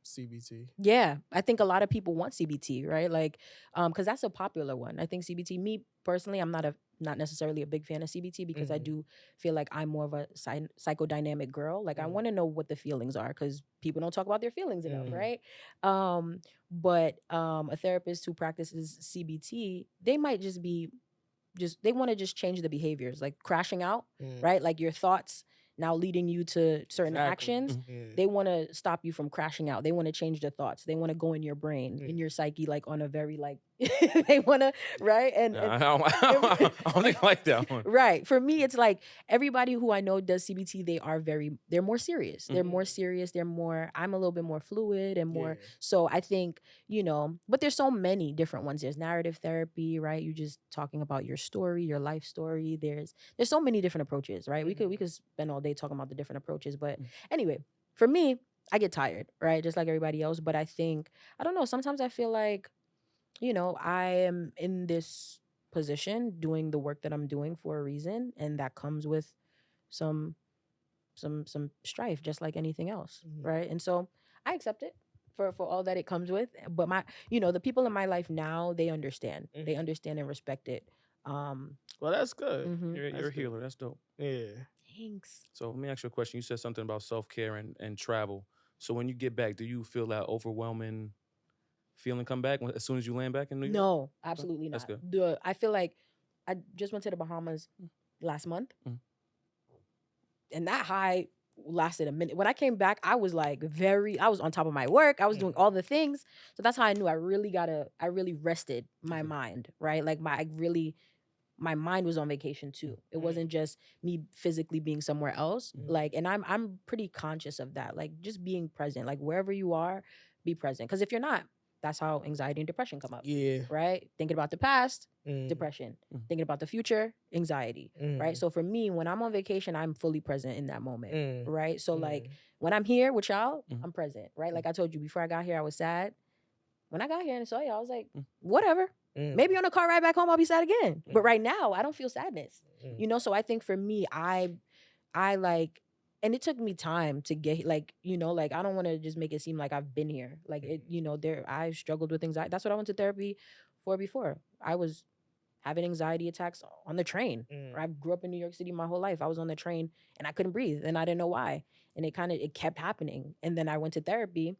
CBT. Yeah, I think a lot of people want CBT, right? Like, because that's a popular one. I think CBT. Me personally, I'm not necessarily a big fan of CBT, because I do feel like I'm more of a psychodynamic girl. Like, I want to know what the feelings are, because people don't talk about their feelings enough, right? But a therapist who practices CBT, they might they want to just change the behaviors, like crashing out, right? Like your thoughts now leading you to certain actions. They want to stop you from crashing out. They want to change the thoughts. They want to go in your brain, in your psyche, like on a very like, they want to, right? And I don't think I like that one. Right. For me, it's like everybody who I know does CBT, they're more serious. They're more serious. I'm a little bit more fluid and more. So I think, but there's so many different ones. There's narrative therapy, right? You're just talking about your story, your life story. There's so many different approaches, right? We could spend all day talking about the different approaches. But anyway, for me, I get tired, right? Just like everybody else. But I think, I don't know, sometimes I feel like, I am in this position doing the work that I'm doing for a reason, and that comes with some strife, just like anything else, right? And so I accept it for all that it comes with. But the people in my life now, they understand. They understand and respect it. Well, that's good. You're a healer. That's dope. Yeah. Thanks. So let me ask you a question. You said something about self-care and travel. So when you get back, do you feel that overwhelming feeling come back as soon as you land back in New York? No, absolutely That's not. good. I feel like I just went to the Bahamas last month, and that high lasted a minute. When I came back, I was like I was on top of my work. I was doing all the things. So that's how I knew I really rested my mind, right? Like my mind was on vacation too. It wasn't just me physically being somewhere else. Like, and I'm pretty conscious of that. Like, just being present, like wherever you are, be present. Because if you're not, that's how anxiety and depression come up. Yeah. Right? Thinking about the past, depression. Thinking about the future, anxiety. Right? So for me, when I'm on vacation, I'm fully present in that moment. Right? So like when I'm here with y'all, I'm present. Right? Like I told you, before I got here, I was sad. When I got here and saw y'all, I was like, whatever. Maybe on a car ride back home, I'll be sad again. But right now, I don't feel sadness. So I think for me, I like, and it took me time to get like, like I don't want to just make it seem like I've been here. Like it, I struggled with anxiety. That's what I went to therapy for before. I was having anxiety attacks on the train. I grew up in New York City my whole life. I was on the train and I couldn't breathe and I didn't know why. And it kept happening. And then I went to therapy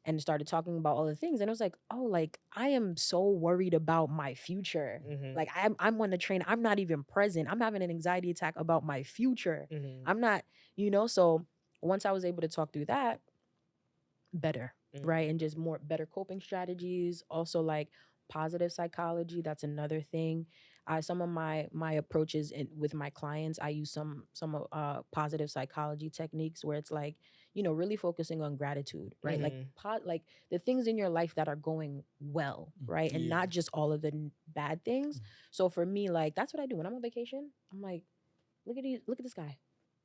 and started talking about all the things. And it was like, oh, like I am so worried about my future. Like I'm on the train. I'm not even present. I'm having an anxiety attack about my future. I'm not, so once I was able to talk through that, better, right? And just better coping strategies. Also like positive psychology. That's another thing. Some of my approaches with my clients, I use some positive psychology techniques where it's like, really focusing on gratitude, right? Like the things in your life that are going well, right? And not just all of the bad things. So for me, like that's what I do when I'm on vacation. I'm like, look at this guy.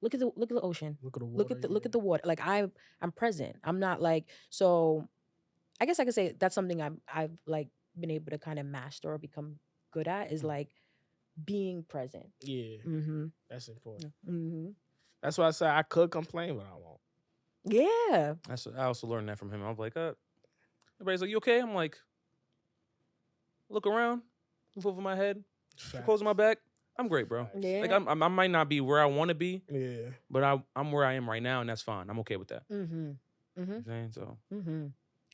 Look at the ocean. Look at the water. Look at the water. Like I'm present. I'm not like, so I guess I could say that's something I've like been able to kind of master or become good at, is like being present. Yeah. Mm-hmm. That's important. Mm-hmm. That's why I said I could complain, but I won't. Yeah. I also learned that from him. I was like, everybody's like, you okay? I'm like, look around, move over my head, closing my back. I'm great, bro. Yeah. Like I might not be where I want to be, Yeah, but I'm where I am right now, and that's fine. I'm okay with that. Mm-hmm. Mm-hmm. You know what I'm saying? So Mm-hmm.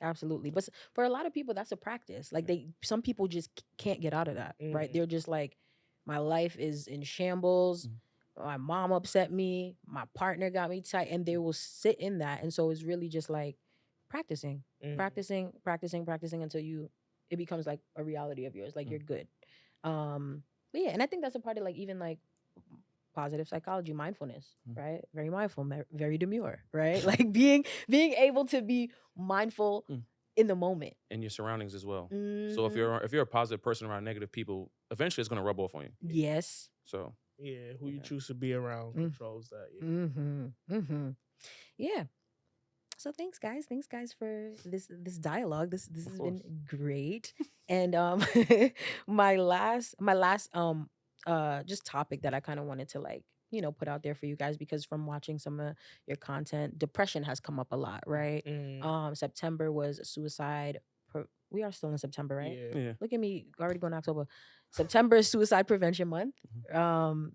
Absolutely. But for a lot of people, that's a practice. Like some people just can't get out of that, right? They're just like, my life is in shambles. My mom upset me. My partner got me tight. And they will sit in that. And so it's really just like practicing until it becomes like a reality of yours. Like you're good. But yeah, and I think that's a part of like even like positive psychology, mindfulness, right? Very mindful, very demure, right? Like being able to be mindful in the moment, and your surroundings as well. So if you're a positive person around negative people, eventually it's gonna rub off on you. Yes. So yeah, who you choose to be around controls that. Yeah. Mm-hmm. Mm-hmm. Yeah. So thanks guys for this dialogue. This has been great. And my last just topic that I kind of wanted to like, put out there for you guys, because from watching some of your content, depression has come up a lot, right? September was suicide. We are still in September, right? Yeah. Look at me, already going to October. September is Suicide Prevention Month.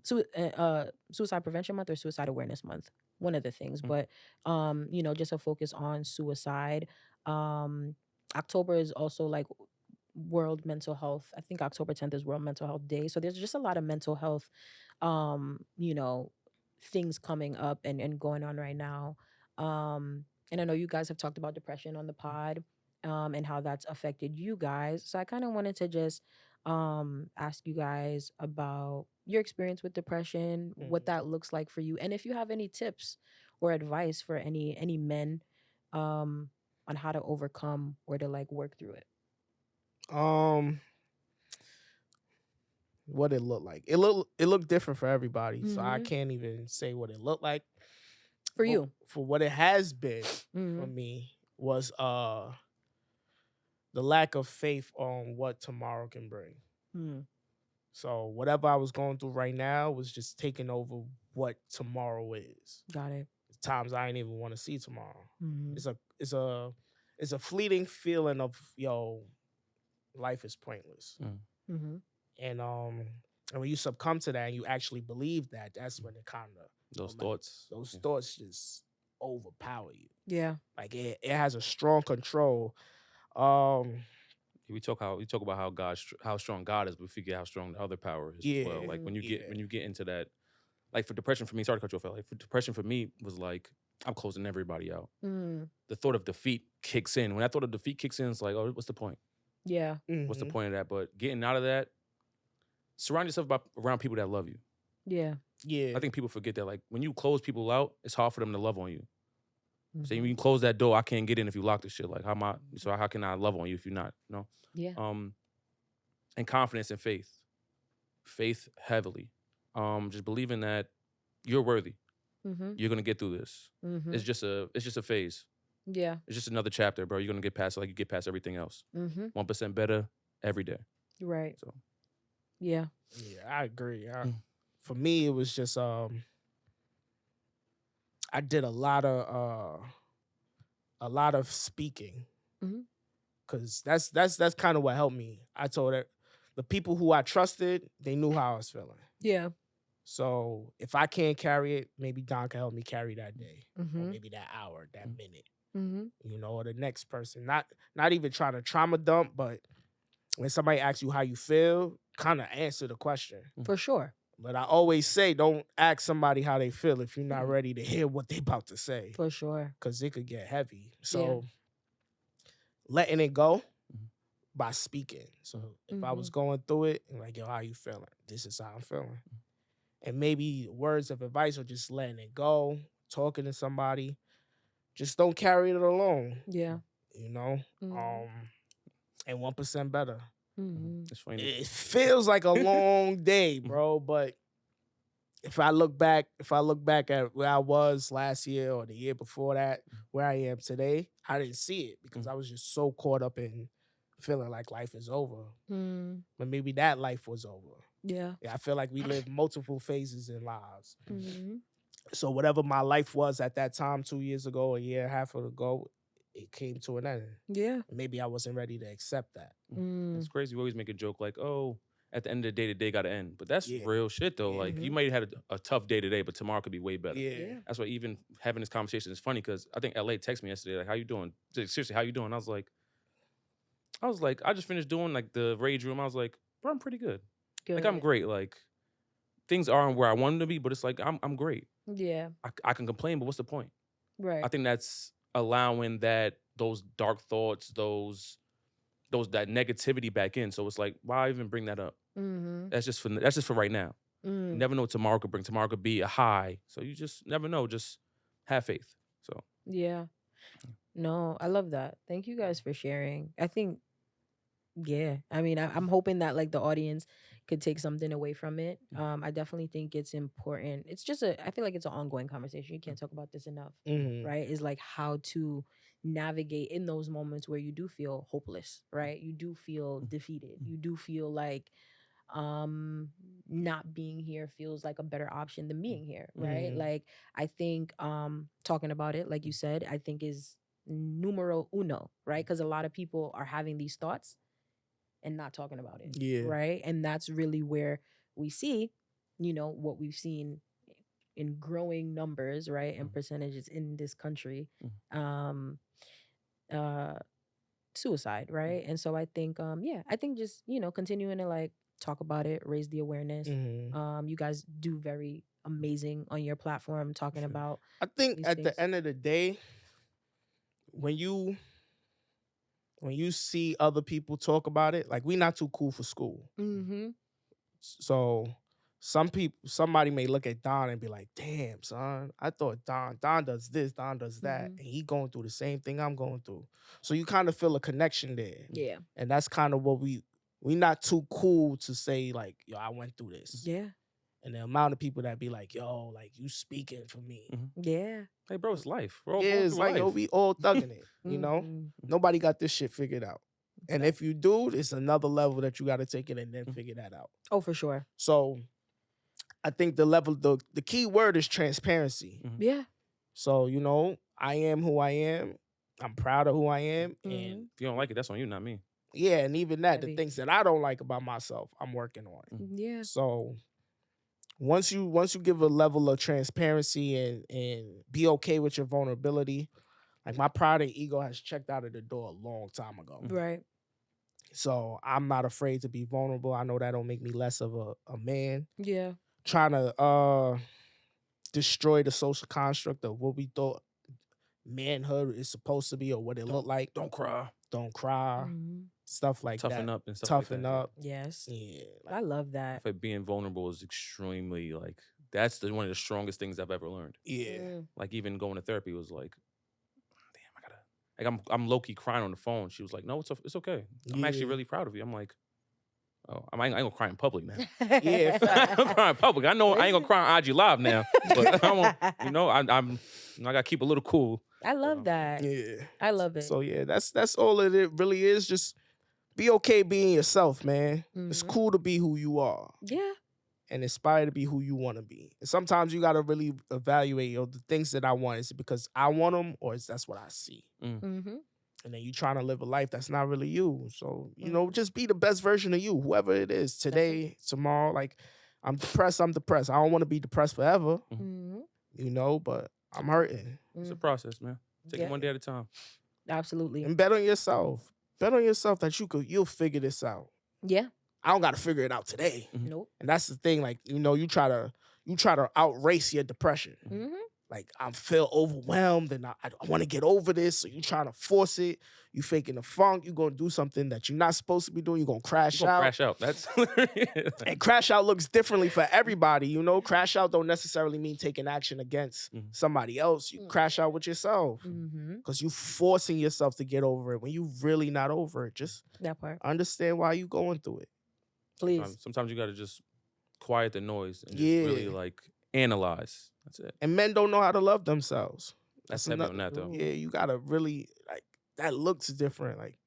Suicide Prevention Month or Suicide Awareness Month. One of the things, but just a focus on suicide. October is also like World Mental Health. I think October 10th is World Mental Health Day. So there's just a lot of mental health things coming up and going on right now. And I know you guys have talked about depression on the pod, and how that's affected you guys. So I kind of wanted to just ask you guys about your experience with depression, what that looks like for you, and if you have any tips or advice for any men on how to overcome or to like work through it. What it looked like. It looked different for everybody, so I can't even say what it looked like for you. For what it has been for me was the lack of faith on what tomorrow can bring. So whatever I was going through right now was just taking over what tomorrow is. Got it. Times I ain't even want to see tomorrow. It's a fleeting feeling of life is pointless. And when you succumb to that and you actually believe that, that's when it kind of those thoughts just overpower you. Yeah, like it has a strong control. We talk about how strong God is, but we forget how strong the other power is as well. Like when you get into that, like for depression for me, sorry to cut you off. Like for depression for me was like I'm closing everybody out. The thought of defeat kicks in. When that thought of defeat kicks in, it's like, oh, what's the point? Yeah. What's the point of that? But getting out of that, surround yourself around people that love you. Yeah. Yeah. I think people forget that. Like when you close people out, it's hard for them to love on you. So when you close that door, I can't get in if you lock the shit. Like how can I love on you if you're not? You know? Yeah. And confidence and faith. Faith heavily. Just believing that you're worthy. You're gonna get through this. It's just a phase. Yeah. It's just another chapter, bro. You're gonna get past it like you get past everything else. 1% better every day. Right. So yeah. Yeah, I agree. For me, it was just I did a lot of speaking, because that's kind of what helped me. I told her the people who I trusted, they knew how I was feeling. Yeah. So if I can't carry it, maybe Don can help me carry that day, or maybe that hour, that minute, or the next person. Not even trying to trauma dump, but when somebody asks you how you feel, kind of answer the question. For sure. But I always say, don't ask somebody how they feel if you're not ready to hear what they about to say. For sure. Because it could get heavy. So letting it go by speaking. So if I was going through it, and like, yo, how you feeling? This is how I'm feeling. And maybe words of advice or just letting it go, talking to somebody. Just don't carry it alone. Yeah. And 1% better. It's funny. It feels like a long day, bro, but if I look back at where I was last year or the year before that, where I am today, I didn't see it because I was just so caught up in feeling like life is over. But maybe that life was over. Yeah. I feel like we live multiple phases in lives. So whatever my life was at that time, 2 years ago, a year and a half ago, it came to an end. Yeah. Maybe I wasn't ready to accept that. It's crazy. We always make a joke like, oh, at the end of the day got to end. But that's real shit, though. Like, you might have had a tough day today, but tomorrow could be way better. Yeah. That's why even having this conversation is funny because I think LA texted me yesterday, like, how you doing? Seriously, how you doing? I was like, I just finished doing, like, the rage room. I was like, bro, I'm pretty good. Like, I'm great. Like, things aren't where I wanted to be, but it's like, I'm great. Yeah. I can complain, but what's the point? Right. I think that's allowing those dark thoughts, that negativity back in. So it's like, why even bring that up? That's just for right now. You never know what tomorrow could bring. Tomorrow could be a high. So you just never know. Just have faith. So yeah. No, I love that. Thank you guys for sharing. I think, yeah. I mean, I'm hoping that like the audience could take something away from it. I definitely think it's important. It's just I feel like it's an ongoing conversation. You can't talk about this enough, right? It's like how to navigate in those moments where you do feel hopeless, right? You do feel defeated. You do feel like not being here feels like a better option than being here, right? Like I think talking about it, like you said, I think is numero uno, right? Because a lot of people are having these thoughts and not talking about it, right? And that's really where we see, what we've seen in growing numbers, right, and percentages in this country, suicide, right? And so I think, I think just continuing to like talk about it, raise the awareness. You guys do very amazing on your platform talking about. I think at the end of the day, when you see other people talk about it, like we not too cool for school. So somebody may look at Don and be like, damn, son, I thought Don does this, Don does that. And he going through the same thing I'm going through. So you kind of feel a connection there. Yeah. And that's kind of what we not too cool to say like, yo, I went through this. Yeah. And the amount of people that be like, yo, like you speaking for me. Yeah. Hey, bro, it's life. We're all it's like, life. yo, we all thugging it, you know? Nobody got this shit figured out. And if you do, it's another level that you got to take it and then figure that out. Oh, for sure. So I think the key word is transparency. Yeah. So, I am who I am. I'm proud of who I am. And if you don't like it, that's on you, not me. Yeah, and even that, the things that I don't like about myself, I'm working on. Yeah. So once you give a level of transparency and be okay with your vulnerability, like my pride and ego has checked out of the door a long time ago. Right. So I'm not afraid to be vulnerable. I know that don't make me less of a man. Yeah. Trying to destroy the social construct of what we thought manhood is supposed to be or what it looked like. Don't cry. Don't cry. Stuff like Toughen that. up and stuff Toughen like that. up. Yes. Yeah. I love that. I feel like being vulnerable is extremely like that's one of the strongest things I've ever learned. Yeah. Like even going to therapy was like, damn, I gotta. Like I'm low key crying on the phone. She was like, no, it's okay. I'm actually really proud of you. I'm like, oh, I ain't gonna cry in public now. Yeah. I'm crying in public. I know I ain't gonna cry on IG Live now, but I gotta keep a little cool. I love that. Yeah. I love it. So yeah, that's all it really is. Just be okay being yourself, man. It's cool to be who you are. Yeah. And inspire to be who you want to be. And sometimes you gotta really evaluate, the things that I want. Is it because I want them, or is that's what I see? And then you trying to live a life that's not really you. So just be the best version of you, whoever it is. Today, tomorrow. Like I'm depressed. I don't want to be depressed forever. But I'm hurting. It's a process, man. Take it one day at a time. Absolutely. And bet on yourself. Bet on yourself that you'll figure this out. Yeah. I don't got to figure it out today. Nope. And that's the thing. Like, you try to outrace your depression. Like, I feel overwhelmed and I want to get over this. So you trying to force it. You faking the funk. You going to do something that you're not supposed to be doing. You're going to crash out. Crash out. That's and crash out looks differently for everybody. Crash out don't necessarily mean taking action against somebody else. You crash out with yourself because you forcing yourself to get over it when you really not over it. Just that part. Understand why you going through it. Please. Sometimes you got to just quiet the noise and just really like analyze. That's it. And men don't know how to love themselves. That's heavy on that, though. Yeah, you gotta really like that looks different. Like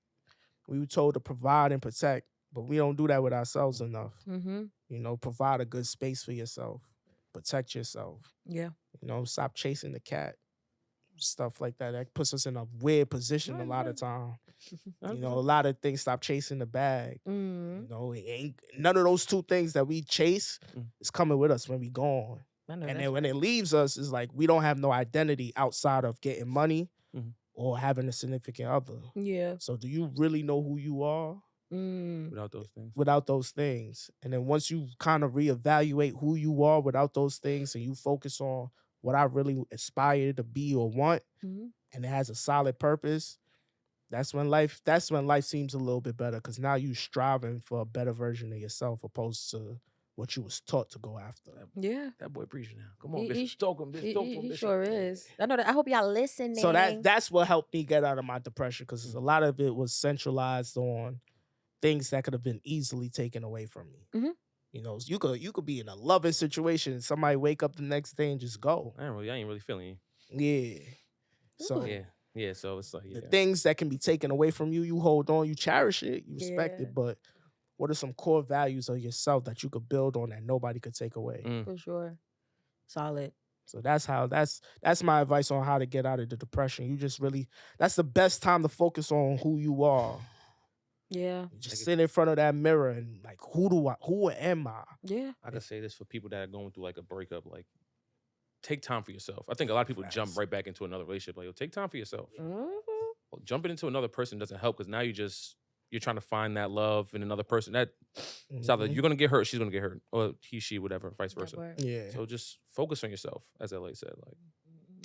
we were told to provide and protect, but we don't do that with ourselves enough. Mm-hmm. You know, provide a good space for yourself, protect yourself. Yeah. You know, stop chasing the cat. Stuff like that. That puts us in a weird position a lot of time. You know, a lot of things. Stop chasing the bag. Mm-hmm. You know, it ain't none of those two things that we chase is coming with us when we gone. And then when it leaves us, it's like we don't have no identity outside of getting money or having a significant other. Yeah. So do you really know who you are? Without those things. Without those things. And then once you kind of reevaluate who you are without those things and you focus on what I really aspire to be or want, and it has a solid purpose, that's when life seems a little bit better because now you striving for a better version of yourself opposed to what you was taught to go after. Yeah. That boy preaching now. Come on, Bishop. Talk him, Bishop. He sure is. I know that. I hope y'all listening. So that's what helped me get out of my depression because a lot of it was centralized on things that could have been easily taken away from me. Mm-hmm. You know, you could be in a loving situation and somebody wake up the next day and just go. I ain't really feeling you. Yeah. So yeah. So it's like the things that can be taken away from you, you hold on, you cherish it, you respect it. But what are some core values of yourself that you could build on that nobody could take away? For sure. Solid. So that's my advice on how to get out of the depression. You just that's the best time to focus on who you are. Yeah. Just sit in front of that mirror and like, who am I? Yeah. I can say this for people that are going through like a breakup, like take time for yourself. I think a lot of people jump right back into another relationship. Like, yo, take time for yourself. Well, jumping into another person doesn't help because now you're trying to find that love in another person. That it's either you're gonna get hurt, she's gonna get hurt, or he, she, whatever, vice versa. Yeah. So just focus on yourself, as LA said. Like,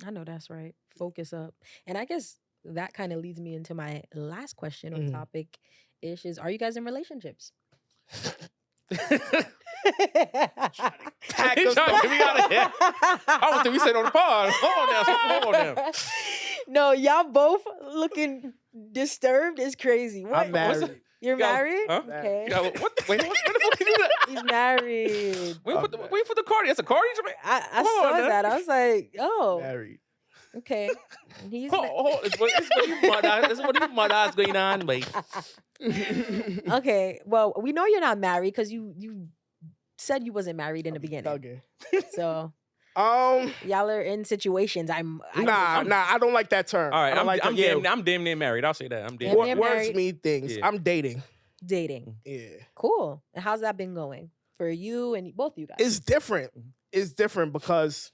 I know that's right. Focus up. And I guess that kind of leads me into my last question on topic is are you guys in relationships? He's trying to get me out of here. I don't think we said on the pod. Hold on now. No, y'all both looking disturbed is crazy. What? I'm married. You're married? Huh? Okay. Wait, what the fuck you do that? He's married. Wait for the card. That's a card. I saw that. I was like, oh. Married. Okay. He's It's what you mud eyes going on, mate. Okay. Well, we know you're not married because you said you wasn't married in the beginning. Okay. So y'all are in situations. Nah, I don't like that term. All right, I'm damn near married. I'll say that. I'm damn near married. Words mean things. Yeah. I'm dating. Yeah. Cool. And how's that been going for you and both of you guys? It's different. It's different because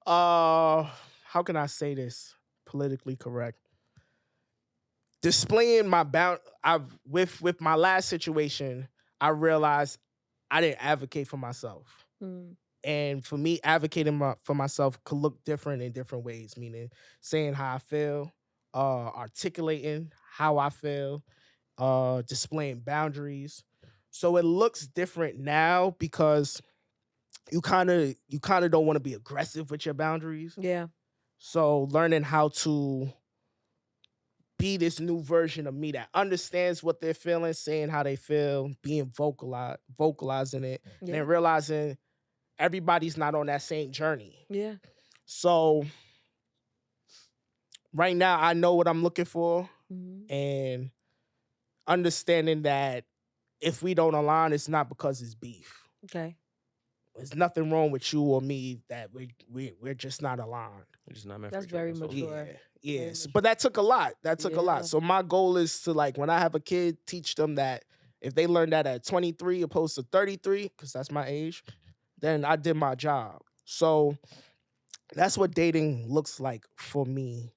how can I say this politically correct? Displaying my with my last situation, I realized I didn't advocate for myself. And for me, advocating for myself could look different in different ways, meaning saying how I feel, articulating how I feel, displaying boundaries. So it looks different now because you kind of don't want to be aggressive with your boundaries. Yeah. So learning how to be this new version of me that understands what they're feeling, saying how they feel, being vocalizing it, and realizing everybody's not on that same journey. Yeah. So right now I know what I'm looking for, and understanding that if we don't align, it's not because it's beef. Okay. There's nothing wrong with you or me that we're just not aligned. We're just not meant That's for each other, very so- mature. Yes, but that took a lot. A lot. So my goal is to, like, when I have a kid, teach them that if they learn that at 23 opposed to 33, because that's my age, then I did my job. So that's what dating looks like for me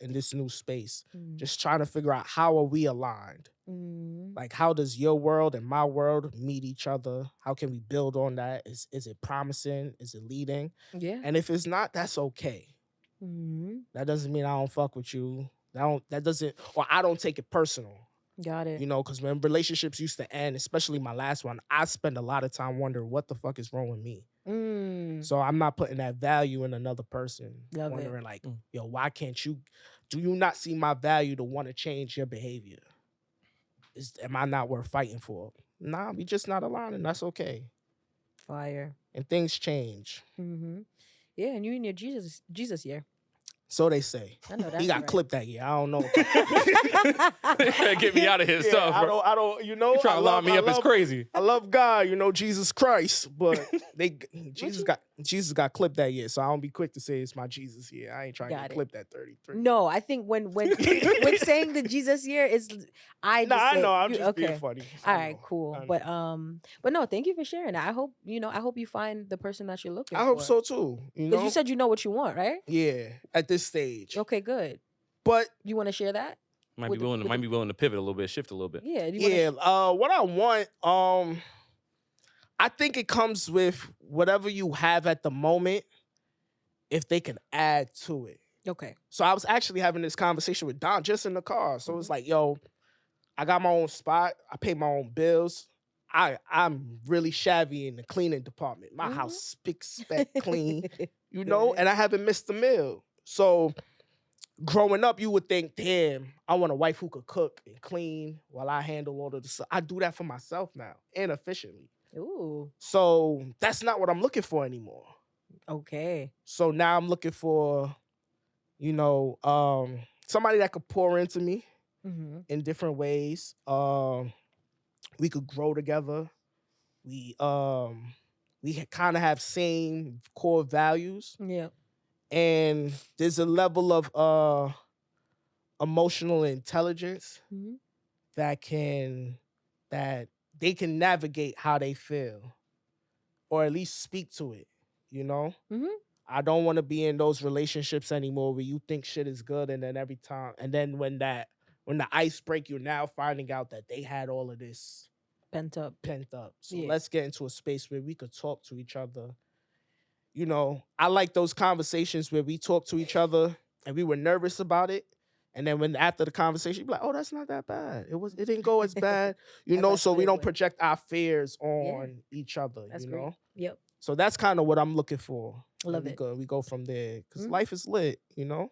in this new space. Just trying to figure out how are we aligned? Like, how does your world and my world meet each other? How can we build on that? Is it promising? Is it leading? Yeah. And if it's not, that's okay. That doesn't mean I don't fuck with you. I don't take it personal. Got it. You know, because when relationships used to end, especially my last one, I spend a lot of time wondering what the fuck is wrong with me. So I'm not putting that value in another person. Wondering like, yo, why can't you? Do you not see my value to want to change your behavior? Am I not worth fighting for? Nah, we just not aligned, and that's okay. Fire. And things change. Mm-hmm. Yeah, and you in your Jesus year. So they say. I know that's He got right. clipped that year. I don't know. Get me out of his stuff, bro. I don't, you know. You trying to line me up? It's crazy. I love God, you know, Jesus Christ, but Jesus got clipped that year, so I don't be quick to say it's my Jesus year. I ain't trying to get clipped at 33. No, I think when when saying the Jesus year is, I know. I'm just being funny. All right, cool. But no, thank you for sharing that. I hope you find the person that you're looking for. I hope so too. Because you said you know what you want, right? Yeah, at this stage. Okay, good. But you want to share that? Might be willing to pivot a little bit, shift a little bit. Yeah. What I want, I think it comes with whatever you have at the moment, if they can add to it. Okay. So I was actually having this conversation with Don just in the car. So it's like, yo, I got my own spot. I pay my own bills. I'm really shabby in the cleaning department. My house spick speck clean, you know, and I haven't missed a meal. So growing up, you would think, damn, I want a wife who could cook and clean while I handle all of the stuff. I do that for myself now and efficiently. Ooh. So that's not what I'm looking for anymore. Okay. So now I'm looking for, you know, somebody that could pour into me in different ways. We could grow together. We kind of have same core values. Yeah. And there's a level of emotional intelligence that they can navigate how they feel, or at least speak to it, you know? I don't want to be in those relationships anymore where you think shit is good, and then when the ice break, you're now finding out that they had all of this pent up. So let's get into a space where we could talk to each other. You know, I like those conversations where we talk to each other and we were nervous about it. And then after the conversation, you're like, oh, that's not that bad. It didn't go as bad, you know, so we don't project our fears on each other, that's you know? Great. Yep. So that's kind of what I'm looking for. Love it. We go from there because life is lit, you know?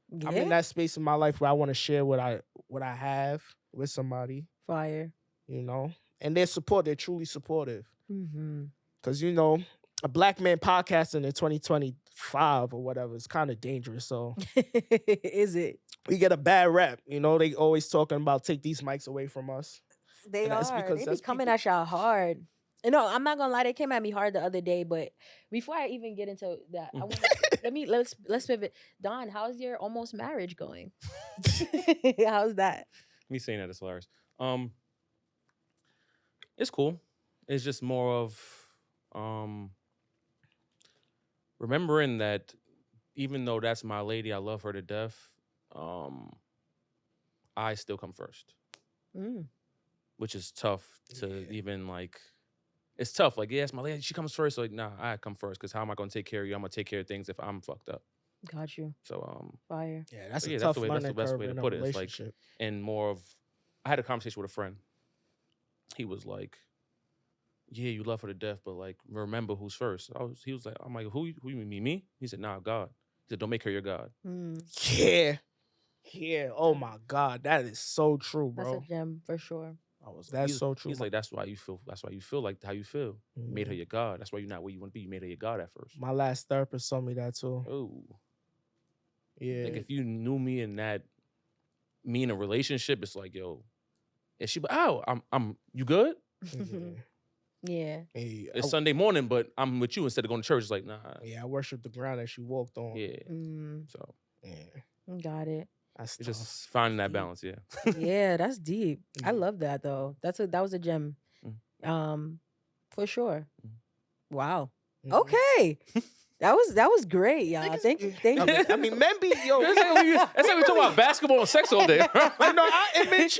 Yeah. I'm in that space in my life where I want to share what I have with somebody. Fire. You know? And they're truly supportive. Because, you know, a black man podcasting in 2025 or whatever is kind of dangerous. So is it? We get a bad rap. You know, they always talking about take these mics away from us. They be coming at y'all hard. No, I'm not gonna lie. They came at me hard the other day. But before I even get into that, I want let's pivot. Don, how's your almost marriage going? How's that? Me saying that is hilarious. It's cool. It's just more of remembering that even though that's my lady, I love her to death. I still come first, which is tough to even like. It's tough. Like, yeah, it's my lady. She comes first. So like, nah, I come first because how am I going to take care of you? I'm going to take care of things if I'm fucked up. Got you. So, fire. Yeah, that's a tough that's the best way to put it. It's like, and more of, I had a conversation with a friend. He was like, yeah, you love her to death, but like, remember who's first. He was like, I'm like, who you mean, me? He said, nah, God. He said, don't make her your God. Yeah. Yeah. Oh my God. That is so true, bro. That's a gem for sure. That's so true. He's like, that's why you feel like how you feel. You made her your God. That's why you're not where you want to be. You made her your God at first. My last therapist told me that too. Oh. Yeah. Like if you knew me in a relationship, it's like, yo, and she, I'm you good? Yeah. Hey, it's Sunday morning, but I'm with you instead of going to church. It's like, nah. Yeah, I worship the ground that she walked on. Yeah. So, yeah. Got it. That's it's just finding that balance, yeah. Yeah, that's deep. I love that though. That was a gem. For sure. Wow. Okay. That was great, y'all. Thank you. I mean, men be yo. That's like we talk about basketball and sex all day. You know,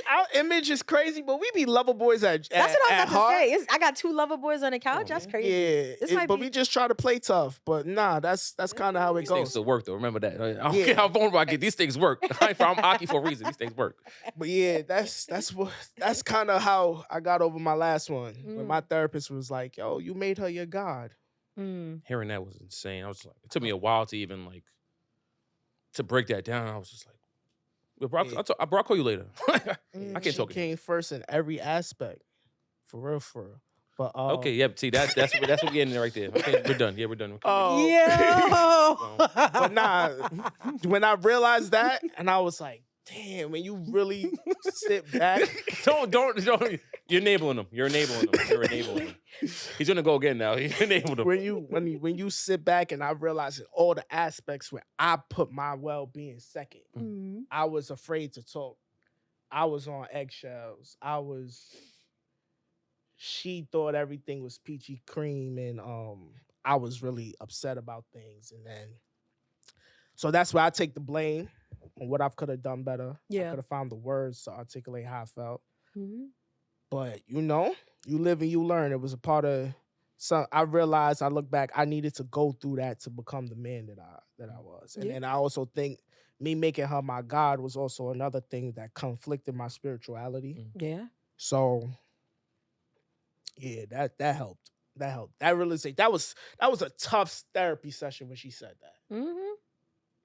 our image is crazy, but we be lover boys at That's what I was about heart. to say. I got 2 lover boys on the couch. That's crazy. Yeah, but we just try to play tough. But nah, that's kind of how it These goes. things still work though. Remember that. I don't care how vulnerable I get. These things work. I'm Aki for a reason. These things work. But yeah, that's kind of how I got over my last one. When my therapist was like, "Yo, you made her your God." Hearing that was insane. I was like, it took me a while to even like to break that down. I was just like, I'll call you later. I can't talk. She came first in every aspect, for real. But okay, yep. See, that's what we're getting right there. Okay, we're done. Yeah, we're done. Oh, Yeah. but nah, when I realized that, and I was like, damn, when you really sit back, don't. You're enabling him. You're enabling him. He's gonna go again now. He's enabled him. when you sit back and I realized all the aspects where I put my well-being second, Mm-hmm. I was afraid to talk. I was on eggshells. She thought everything was peachy cream, and I was really upset about things. And then, so that's where I take the blame on what I could have done better. Yeah. I could have found the words to articulate how I felt. Mm-hmm. But you live and you learn. It was a part of. So I realized, I look back, I needed to go through that to become the man that I was. And then I also think me making her my God was also another thing that conflicted my spirituality. Yeah. So yeah, that helped. That helped. That realization, that was a tough therapy session when she said that. Mm-hmm.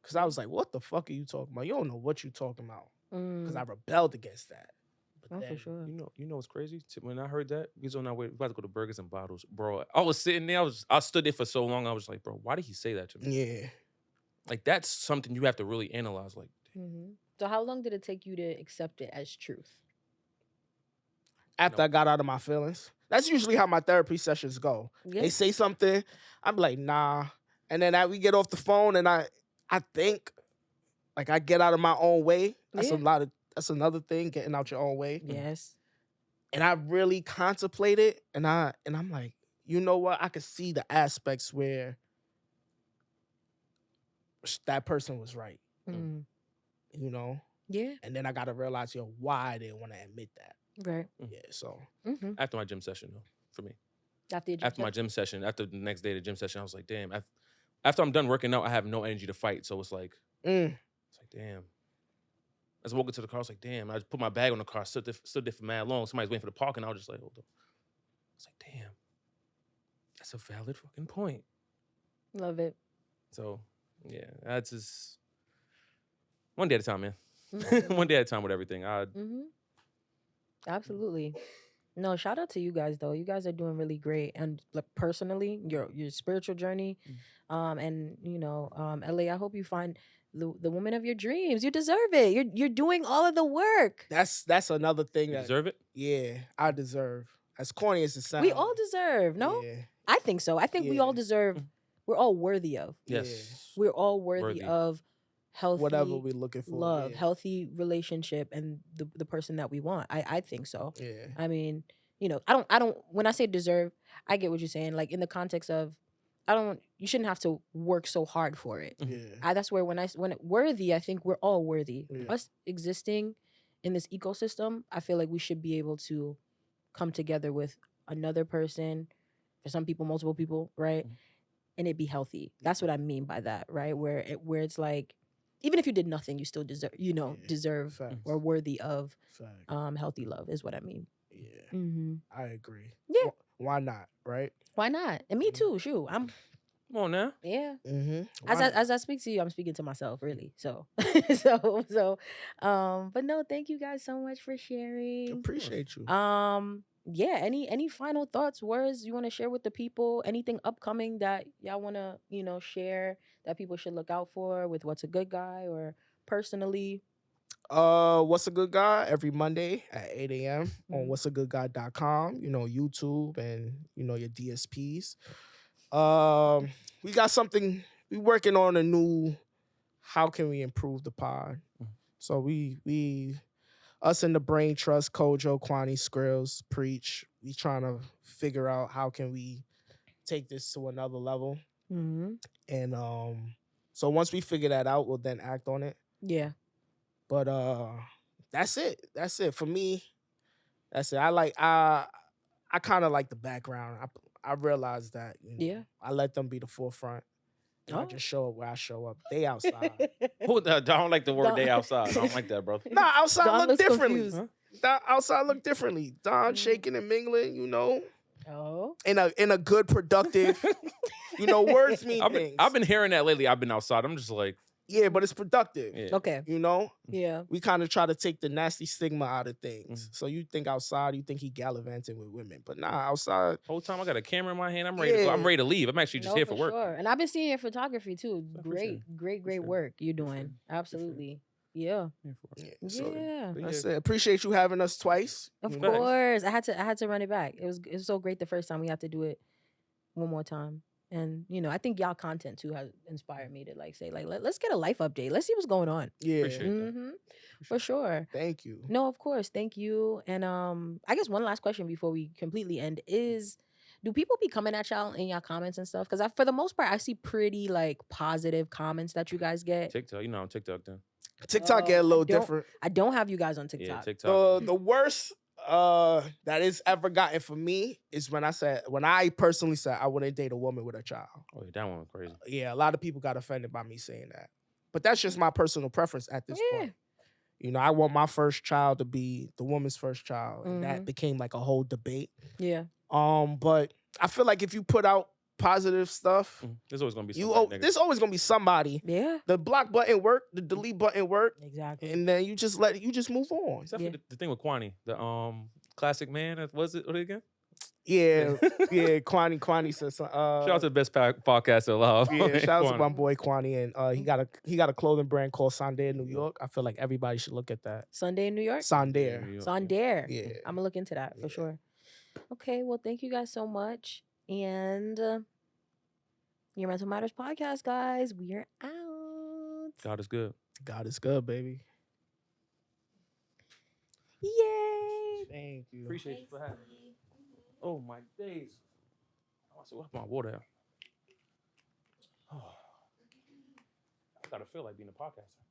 Cause I was like, what the fuck are you talking about? You don't know what you're talking about. Cause I Mm. rebelled against that. But Oh, then, for sure. You know what's crazy? When I heard that, we was on our way. We about to go to Burgers and Bottles, bro. I was sitting there. I stood there for so long. I was like, bro, why did he say that to me? yeah. Like that's something you have to really analyze. Like, Mm-hmm. So how long did it take you to accept it as truth? After I got out of my feelings. That's usually how my therapy sessions go. Yeah. They say something, I'm like, nah. And then we get off the phone and I think, like, I get out of my own way. That's that's another thing, getting out your own way. Yes. And I really contemplate it, and I'm like, you know what? I could see the aspects where that person was right. Mm. You know? Yeah. And then I gotta realize, why I didn't want to admit that. Right. Yeah, so. Mm-hmm. after my gym session, though, for me. After My gym session, after the next day, the gym session, I was like, damn. After I'm done working out, I have no energy to fight. So it's like, damn. I was walking to the car. I was like, damn. I just put my bag on the car, stood there for mad long. Somebody's waiting for the parking. I was just like, hold on. I was like, damn. That's a valid fucking point. Love it. So, yeah, that's just one day at a time, man. Mhm. One day at a time with everything. Mm-hmm. Absolutely. No, shout out to you guys though. You guys are doing really great, and like personally, your spiritual journey, and LA. I hope you find the woman of your dreams. You deserve it. You're doing all of the work. That's another thing You that deserve it? yeah, I deserve. As corny as it sounds. We all deserve. No, Yeah. I think so. I think we all Yeah. deserve. We're all worthy of. Yes. We're all worthy of healthy Whatever we're looking for. love, yeah. healthy relationship, and the person that we want. I think so. Yeah. I mean, I don't when I say deserve, I get what you're saying. Like in the context of you shouldn't have to work so hard for it. Yeah. That's where when worthy, I think we're all worthy. Yeah. Us existing in this ecosystem, I feel like we should be able to come together with another person, for some people, multiple people, right? And it be healthy. That's what I mean by that, right? Where it's like, even if you did nothing, you still deserve Facts. or worthy of Facts. healthy love is what I mean. Yeah. Mm-hmm. I agree. Yeah. Why not? Right? Why not? And me too. Shoot, I'm. Come on now. Yeah. Mm-hmm. As I speak to you, I'm speaking to myself, really. So, but no, thank you guys so much for sharing. Appreciate you. Yeah. Any final thoughts, words you want to share with the people? Anything upcoming that y'all want to, share that people should look out for with What's a Good Guy or personally? What's a Good Guy? Every Monday at 8 a.m. on whatsagoodguy.com, YouTube and, your DSPs. We got something, we working on a new, how can we improve the pod? So us in the Brain Trust, Kojo, Kwani, Skrills, Preach, we trying to figure out how can we take this to another level. Mm-hmm. And so once we figure that out, we'll then act on it. Yeah. But that's it. That's it for me. That's it. I kind of like the background. I realized that. I let them be the forefront. And I just show up where I show up. They outside. I don't like the word "day outside." I don't like that, bro. Nah, outside Don look looks differently. confused. Outside look differently. Don shaking and mingling, Oh. in a good, productive, words mean things. I've been hearing that lately. I've been outside. I'm just like, Yeah, but it's productive. Yeah. Okay. You know? Yeah. We kind of try to take the nasty stigma out of things. Mm. So you think outside, you think he gallivanting with women. But nah, outside. Whole time I got a camera in my hand. I'm ready to go. I'm ready to leave. I'm actually just here for work. Sure. And I've been seeing your photography too. Great sure. work you're doing. Absolutely. Yeah. So Yeah. that's it. Appreciate you having us twice. Of course. I had to run it back. It was so great the first time. We had to do it one more time. And I think y'all content too has inspired me to say let's get a life update. Let's see what's going on. Yeah. For sure. Thank you. No, of course. Thank you. And I guess one last question before we completely end is, do people be coming at y'all in y'all comments and stuff? Because for the most part, I see pretty positive comments that you guys get. TikTok, on TikTok then. TikTok get a little different. I don't have you guys on TikTok. Yeah, TikTok. The worst that it's ever gotten for me is when I personally said I wouldn't date a woman with a child. Oh, yeah, that one was crazy. Yeah, a lot of people got offended by me saying that. But that's just my personal preference at this point. I want my first child to be the woman's first child. And that became a whole debate. Yeah. But I feel like if you put out positive stuff, there's always gonna be somebody. There's always gonna be somebody. Yeah. The block button work, the delete button work. Exactly. And then you just move on. Except for the thing with Kwani, the classic man. Was it? What again? Yeah, Kwani says. Shout out to the best podcast alive. Yeah, shout out to my boy Kwani, and he got a clothing brand called Sunday in New York. I feel like everybody should look at that. Sunday in New York. Sunday. Yeah. I'm gonna look into that for sure. Okay, well, thank you guys so much, and Your Mental Matters podcast, guys. We are out. God is good. God is good, baby. Yay! Thank you. Appreciate you for having me. Oh my days. I said, what's my water? Oh. I gotta feel like being a podcaster.